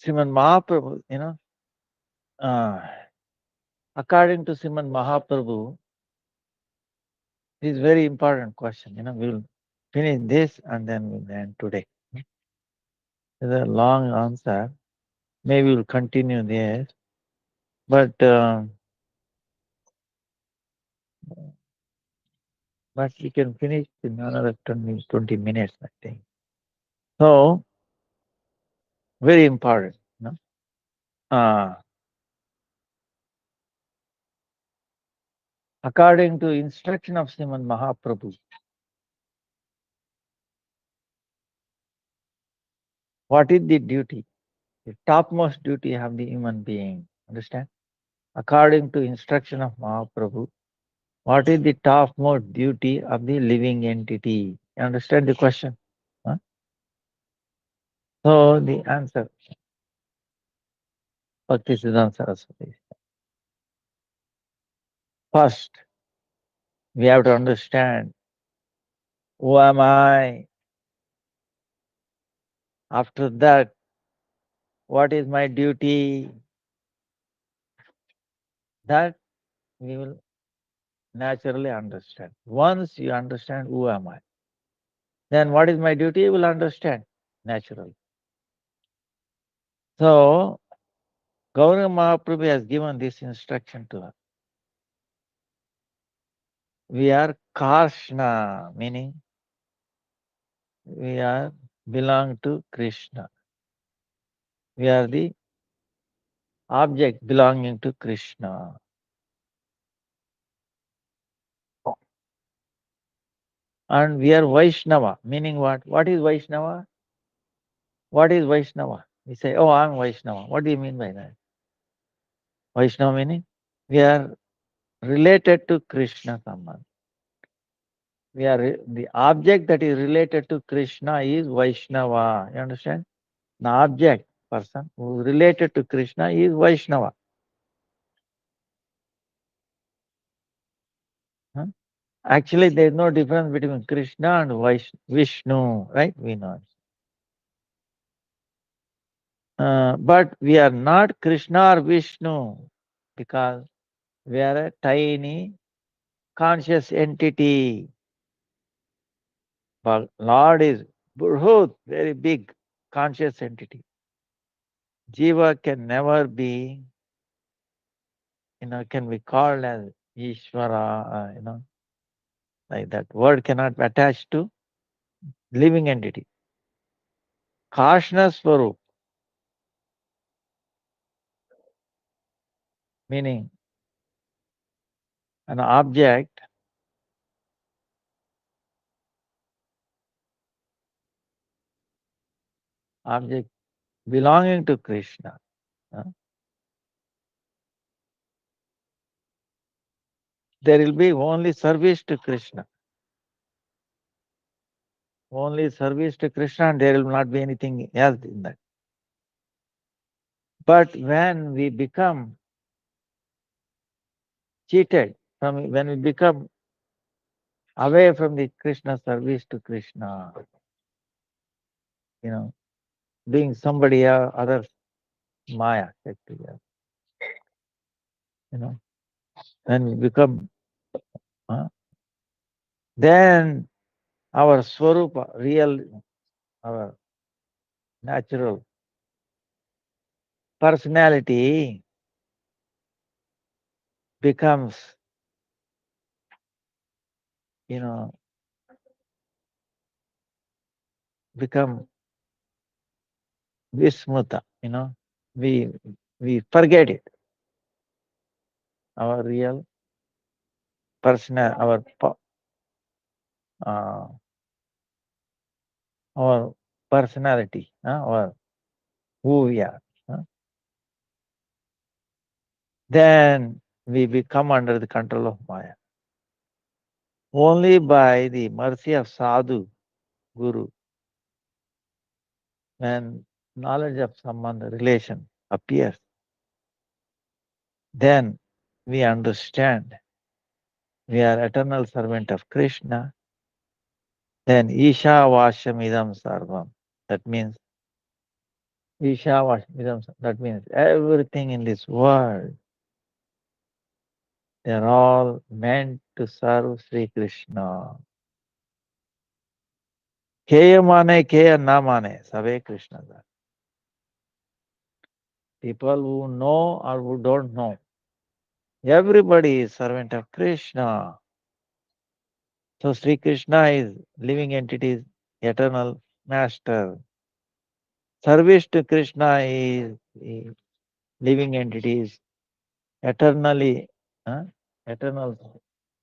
Speaker 1: Sriman Mahaprabhu, according to Sriman Mahaprabhu, this is very important question. We'll finish this and then we'll end today. It's a long answer. Maybe we'll continue there. But we can finish in another 20 minutes, I think. So, Very important. No? According to instruction of Srimad Mahaprabhu, what is the duty? The topmost duty of the human being. Understand? According to instruction of Mahaprabhu, what is the topmost duty of the living entity? You understand the question? Huh? So the answer, Bhaktisiddhanta Saraswati. First, we have to understand who am I? After that, what is my duty? That we will naturally understand. Once you understand who am I, then what is my duty, you will understand naturally. So, Gauranga Mahaprabhu has given this instruction to us. We are Karshna, meaning we are belong to Krishna. We are the object belonging to Krishna. And we are Vaishnava, meaning what? What is Vaishnava? What is Vaishnava? We say, oh, I'm Vaishnava. What do you mean by that? Vaishnava meaning we are related to Krishna Sambandha. We are the object that is related to Krishna is Vaishnava. You understand? The object person who is related to Krishna is Vaishnava. Huh? Actually, there is no difference between Krishna and Vishnu, right? We know. But we are not Krishna or Vishnu because we are a tiny conscious entity. But Lord is Burhut, very big conscious entity. Jiva can never be, can be called as Ishvara, like that. Word cannot be attached to living entity. Kashna Swarup, meaning an object belonging to Krishna. There will be only service to Krishna. Only service to Krishna, and there will not be anything else in that. But when we become cheated, when we become away from the Krishna service to Krishna, being somebody else, other Maya, when we become, then our Swarupa, real, our natural personality becomes, become Vismuta, we forget it. Our real personal, our personality, or who we are. Then we become under the control of Maya. Only by the mercy of Sadhu, Guru, when knowledge of Sambandha relation appears, then we understand we are eternal servant of Krishna. Then Isha Vashamidam Sarvam. That means Isha Vashamidam. That means everything in this world, they are all meant to serve Sri Krishna. Keya mane, keya na mane, Save Krishna. People who know or who don't know, everybody is servant of Krishna. So Sri Krishna is living entities, eternal master. Service to Krishna is the living entities, eternally, eternal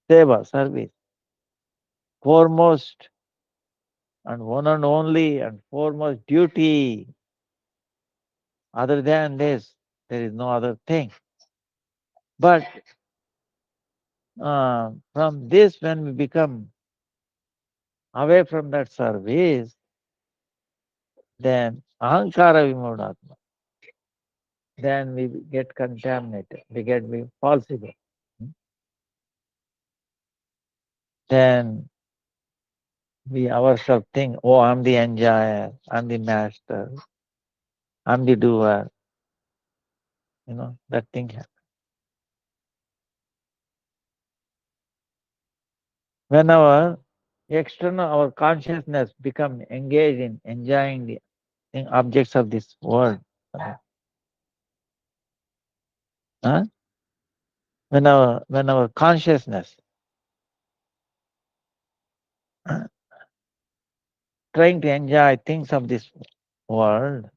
Speaker 1: seva, service. Foremost and one and only and foremost duty. Other than this, there is no other thing. But from this, when we become away from that service, then ahankara vimudhatma, then we get contaminated, we get falsified. Then we ourselves think, oh, I'm the enjoyer, I'm the master, I'm the doer. That thing happens. When our consciousness become engaged in enjoying the objects of this world, huh? when our consciousness trying to enjoy things of this world,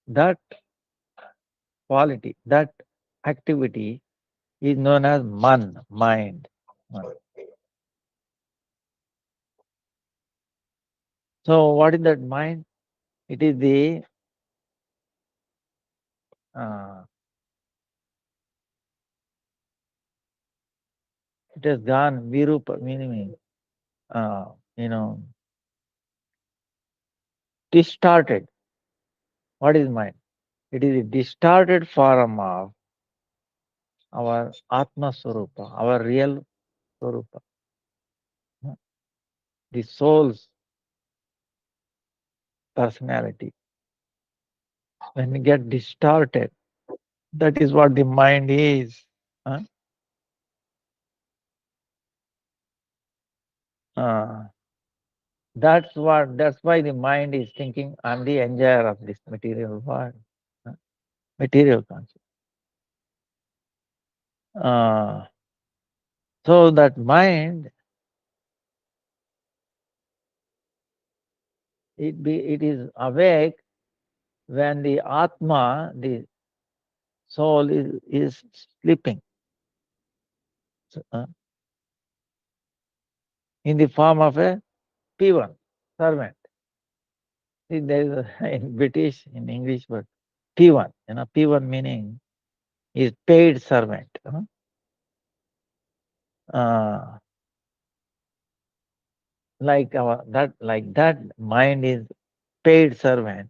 Speaker 1: that quality, that activity is known as mind. So what is that mind? It is the it has gone virupa, meaning distorted. What is mind? It is a distorted form of our Atma Swarupa, our real Swarupa. The soul's personality. When we get distorted, that is what the mind is. That's why the mind is thinking, I'm the enjoyer of this material world, material concept. So that mind, it is awake when the Atma, the soul, is sleeping. In the form of a P1, servant. See, there is in British, in English word, P1. P1 meaning is paid servant. Like that mind is paid servant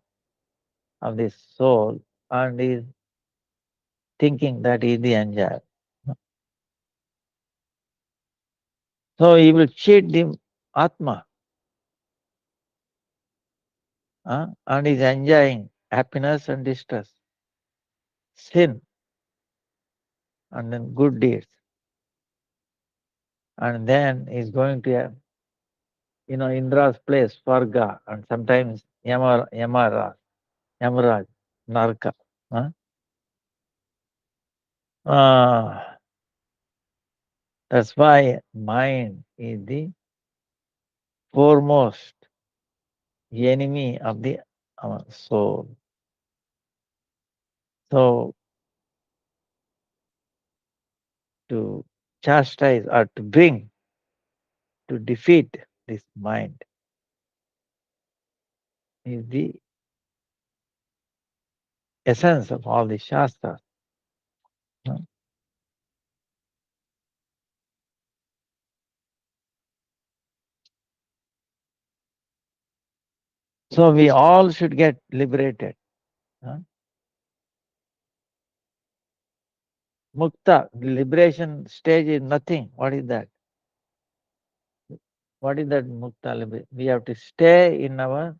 Speaker 1: of this soul and is thinking that he is the enjoyer. So he will cheat the Atma and is enjoying happiness and distress, sin and then good deeds. And then he's going to Indra's place, Swarga, and sometimes Yamaraj, Naraka. That's why mind is the foremost enemy of our soul. So to chastise or to defeat this mind is the essence of all the Shastras. So we all should get liberated. Mukta, the liberation stage is nothing. What is that? What is that mukta liberation? We have to stay in our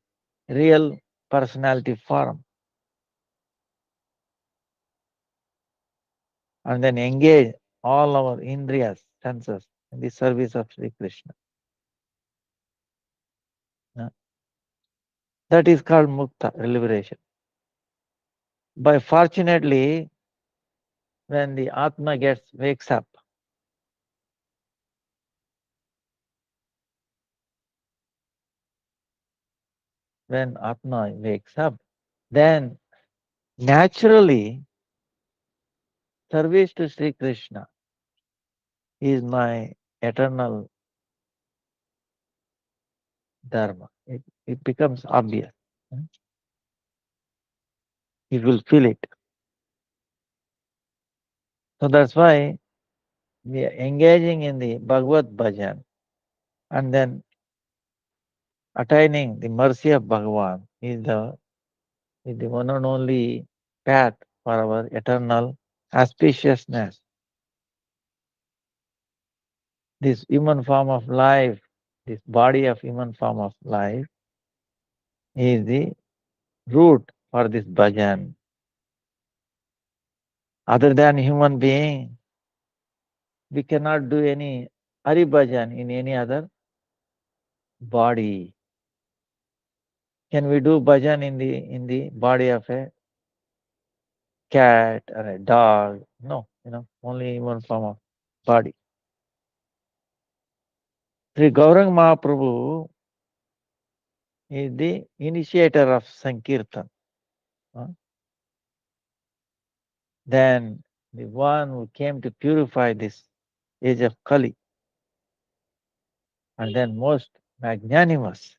Speaker 1: real personality form and then engage all our indriyas, senses, in the service of Sri Krishna. That is called mukta, liberation. But fortunately, when the Atma wakes up, when Atma wakes up, then naturally service to Sri Krishna is my eternal dharma. It becomes obvious. It will feel it. So that's why we are engaging in the Bhagavad Bhajan and then attaining the mercy of Bhagavan is the one and only path for our eternal auspiciousness. This human form of life, this body of human form of life is the root for this bhajan. Other than human being, we cannot do any Hari bhajan in any other body. Can we do bhajan in the body of a cat or a dog? No, only one form of body. Sri Gaurang Mahaprabhu is the initiator of Sankirtan. Then the one who came to purify this age of Kali, and then most magnanimous.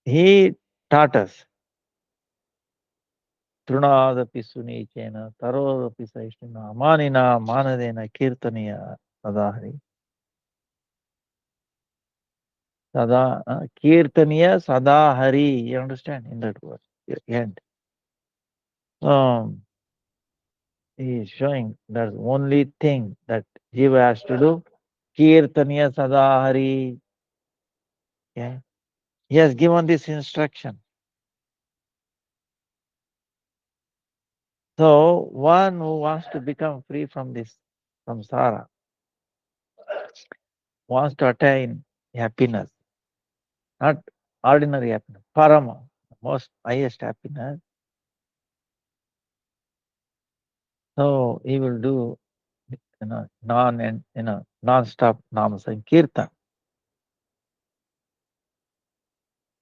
Speaker 1: He taught us Trunadapi Sunichena, Tarodapi Saishtina, Amanina, Manadena, Kirtaniya, Sadahari. Kirtaniya, Sadahari. You understand in that word? End. He is showing that's the only thing that Jiva has to do. Kirtaniya, Sadahari. Yeah. He has given this instruction. So, one who wants to become free from this samsara, wants to attain happiness, not ordinary happiness, parama, most highest happiness. So, he will do, non-stop Nama Sankirtan.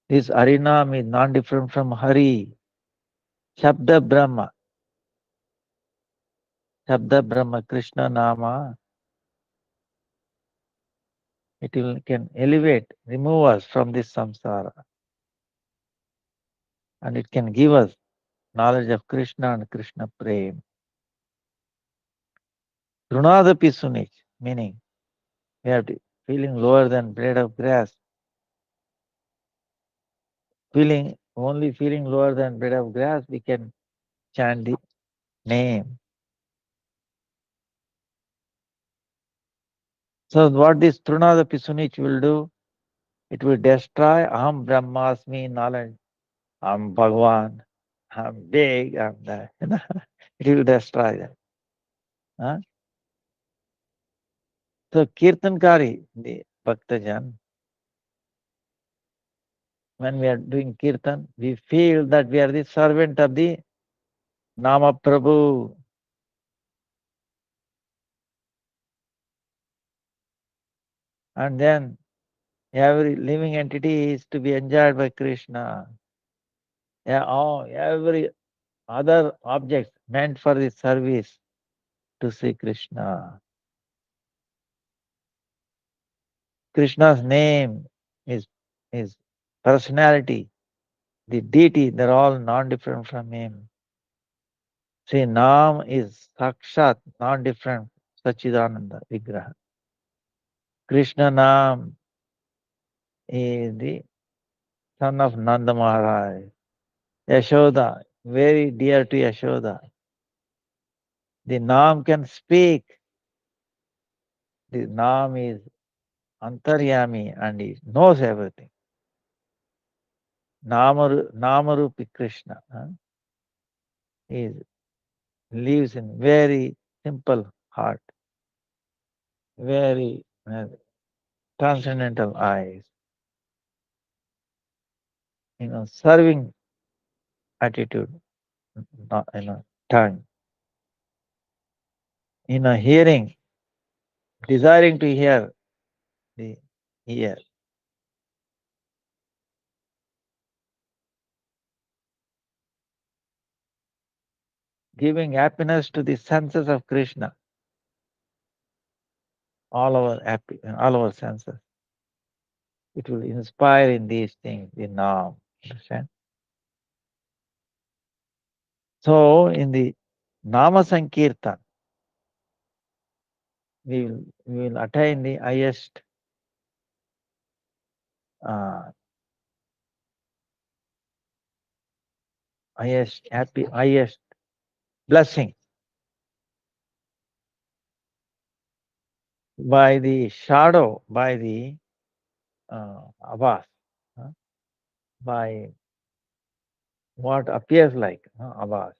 Speaker 1: This Harinam is non-different from Hari. Shabda Brahma. Shabda Brahma, Krishna Nama. Can elevate, remove us from this samsara. And it can give us knowledge of Krishna and Krishna Prem. Drunadapi Sunich, meaning we have to feeling lower than blade of grass. Only feeling lower than blade of grass, we can chant the name. So what this Trunadapi Sunich will do, it will destroy Aham Brahmasmi knowledge. I'm Bhagwan, I'm big, I'm that. It will destroy that. Huh? So Kirtankari, the Bhaktajan, when we are doing Kirtan, we feel that we are the servant of the Nama Prabhu. And then every living entity is to be enjoyed by Krishna. Every other object meant for the service to see Krishna. Krishna's name, his personality, the deity, they're all non-different from him. See, Nam is Sakshat, non-different, Sachidananda Vigraha. Krishna Nam is the son of Nanda Maharaj. Yashoda, very dear to Yashoda. The Nam can speak. The Nam is Antaryami and he knows everything. Namarupi Krishna. He lives in very simple heart, very transcendental eyes, serving attitude, tongue, hearing, desiring to hear the ear. giving happiness to the senses of Krishna, all our senses. It will inspire in these things, the Nam. Understand? So in the Nama Sankirtan, we will attain the uh, highest blessing by the shadow, by the Abbas, by what appears like Abbas.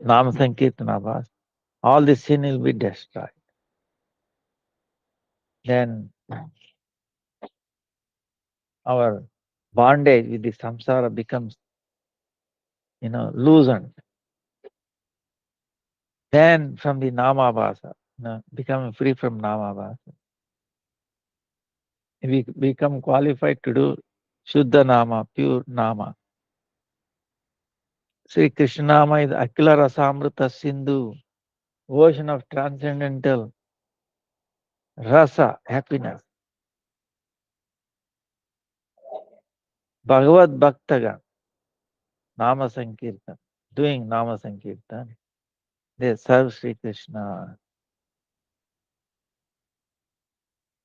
Speaker 1: Nam Sankirtan Abbas, all the sin will be destroyed. Then our bondage with the samsara becomes, loosened. Then from the Namabhasa, becoming free from Namabhasa, we become qualified to do Shuddha Nama, pure Nama. Sri Krishna Nama is Akila Rasamrita Sindhu, ocean of transcendental rasa, happiness. Bhagavad Bhaktagan, Nama Sankirtan, doing Nama Sankirtan, they serve Sri Krishna.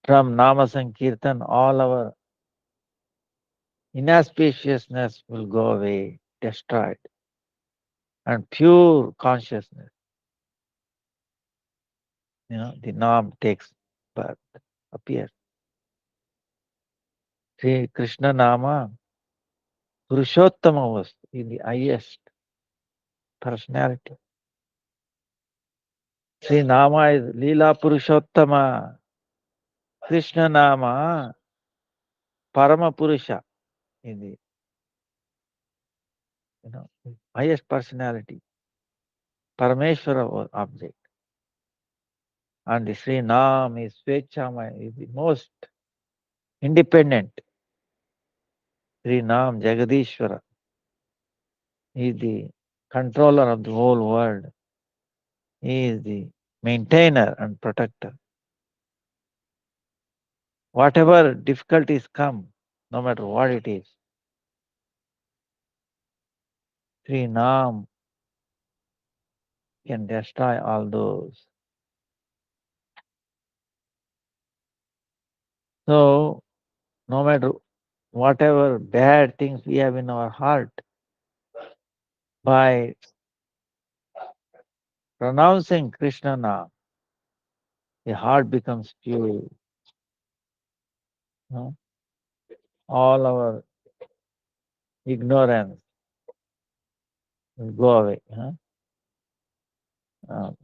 Speaker 1: From Nama Sankirtan, all our inauspiciousness will go away, destroyed, and pure consciousness, the Nam takes birth, appears. Sri Krishna Nama, Purushottama was in the highest personality. Sri Nama is Leela Purushottama. Krishna Nama, Parama Purusha, in the highest personality. Parameshwara was object. And the Sri Nam is Swechama, is the most independent. Sri Nam Jagadishwara is the controller of the whole world. He is the maintainer and protector. Whatever difficulties come, no matter what it is, Sri Nam can destroy all those. So, no matter whatever bad things we have in our heart, by pronouncing Krishna Nam, the heart becomes pure. All our ignorance will go away.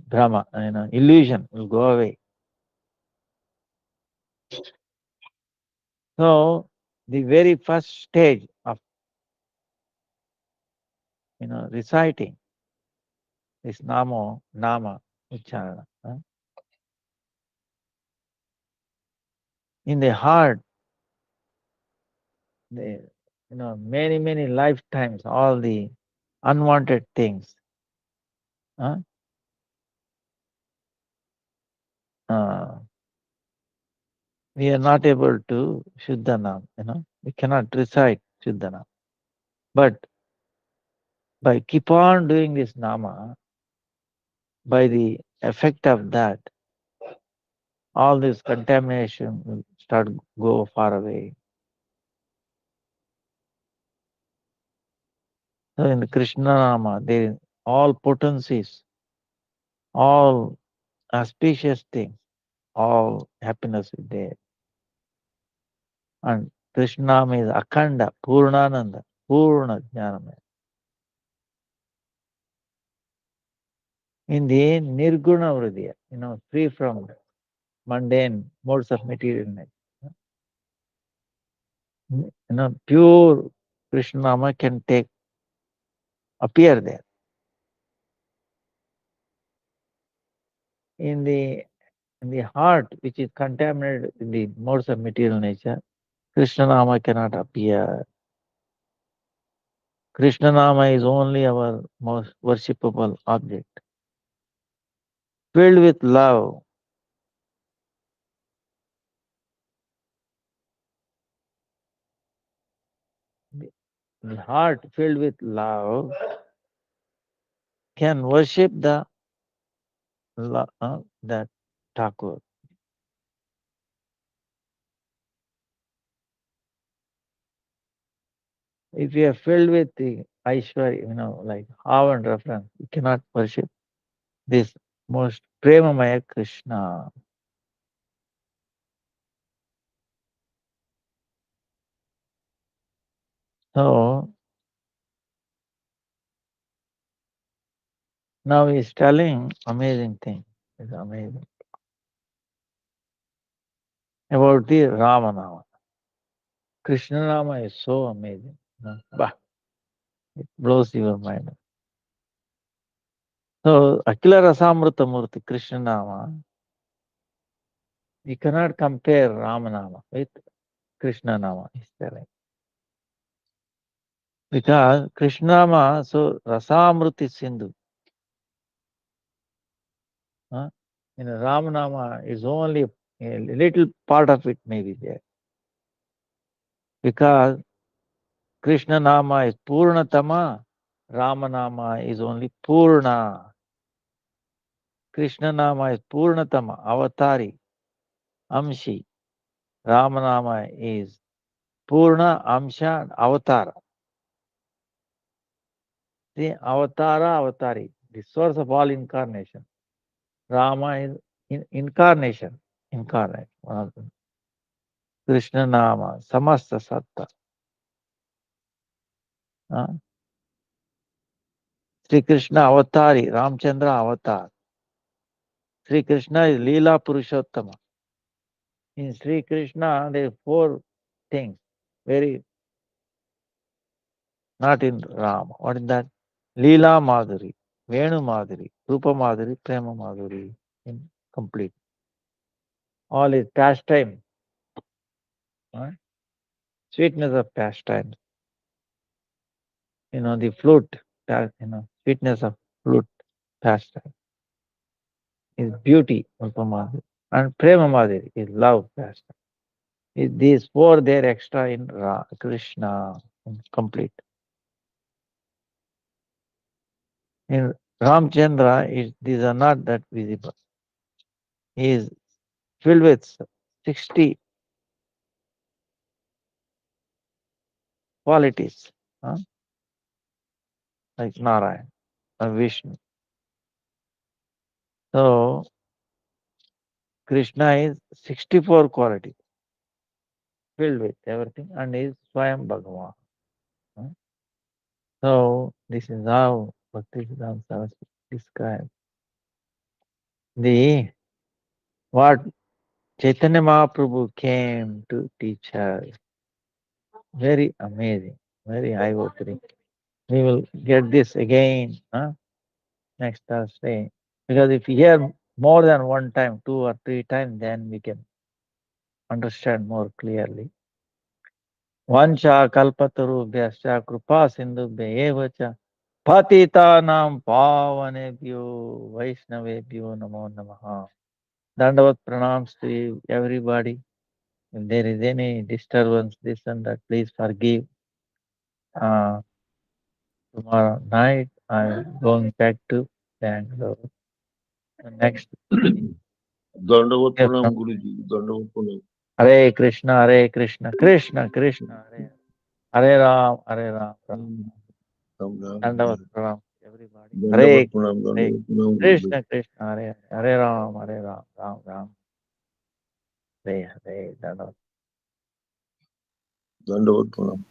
Speaker 1: Brahma, illusion will go away. So the very first stage of reciting this Nama Ucharana, in the heart, many lifetimes, all the unwanted things, we are not able to Shuddhanam, we cannot recite Shuddhanam. But by keep on doing this Nama, by the effect of that, all this contamination will start go far away. So in the Krishna Nama, there is all potencies, all auspicious things, all happiness is there. And Krishna Nama is Akhanda, Purnananda, Purna Jnanamaya. In the Nirguna Vridya, free from mundane modes of materialness. Pure Krishna Nama can appear there. In the heart, which is contaminated in the modes of material nature, Krishna Nama cannot appear. Krishna Nama is only our most worshipable object. Filled with love, the heart filled with love can worship that Thakur. If you are filled with the Aishwarya, like Havan reference, you cannot worship this most Premamaya Krishna. So now he is telling amazing thing. It's amazing. About the Ramanama. Krishna Nama is so amazing. Bah, it blows your mind. So Akila Rasamrita Murti Krishna Nama, you cannot compare Ramanama with Krishna Nama, he's telling. Because Krishna Nama, so Rasamriti Sindhu. In Ramanama is only a little part of it may be there. Because Krishna Nama is Purnatama, Ramanama is only Purna. Krishna Nama is Purnatama, Avatari, Amshi. Ramanama is Purna, Amsha, and Avatara. The Avatara, Avatari, the source of all incarnation. Rama is incarnation, incarnate. One of them. Krishna Nama, Samasta Satta. Sri Krishna Avatari, Ramchandra Avatar. Sri Krishna is Leela Purushottama. In Sri Krishna, there are four things. Very, not in Ram. What is that? Leela Madhuri, Venu Madhuri, Rupa Madhuri, Prema Madhuri. Complete. All is pastime. Sweetness of pastime. The flute, sweetness of flute pastime is beauty, Rupa Madhuri. And Prema Madhuri is love pastime. These four, they're extra in Krishna, complete. In Ramchandra, these are not that visible. He is filled with 60 qualities, like Narayan or Vishnu. So, Krishna is 64 qualities, filled with everything, and is Swayam Bhagavan. So, this is how Bhaktisiddhanta Saraswati describes what Chaitanya Mahaprabhu came to teach us. Very amazing, very eye-opening. We will get this again next Thursday. Because if you hear more than one time, 2 or 3 times, then we can understand more clearly. Vancha kalpatarubhyascha kripa sindhubhya eva cha patitanam pavanebhyo vaishnavebhyo namo namaha. Dandavat pranams to everybody. If there is any disturbance, this and that, please forgive. Tomorrow night, I'm going back to Bangalore. Next.
Speaker 2: Dandavat Pranam, Guruji. Dandavat Pranam.
Speaker 1: Hare Krishna, Hare Krishna, Krishna Krishna, Hare Hare Ram, Hare Ram, Ram. Dandavat Pranam, everybody.
Speaker 2: Dandavat
Speaker 1: Hare
Speaker 2: Pranam,
Speaker 1: Hare
Speaker 2: Dandavat Pranam, Guruji.
Speaker 1: Krishna, Krishna, Hare Hare Ram, Hare Ram, Ram Ram. Hare Hare, Dandavat.
Speaker 2: Dandavat Pranam.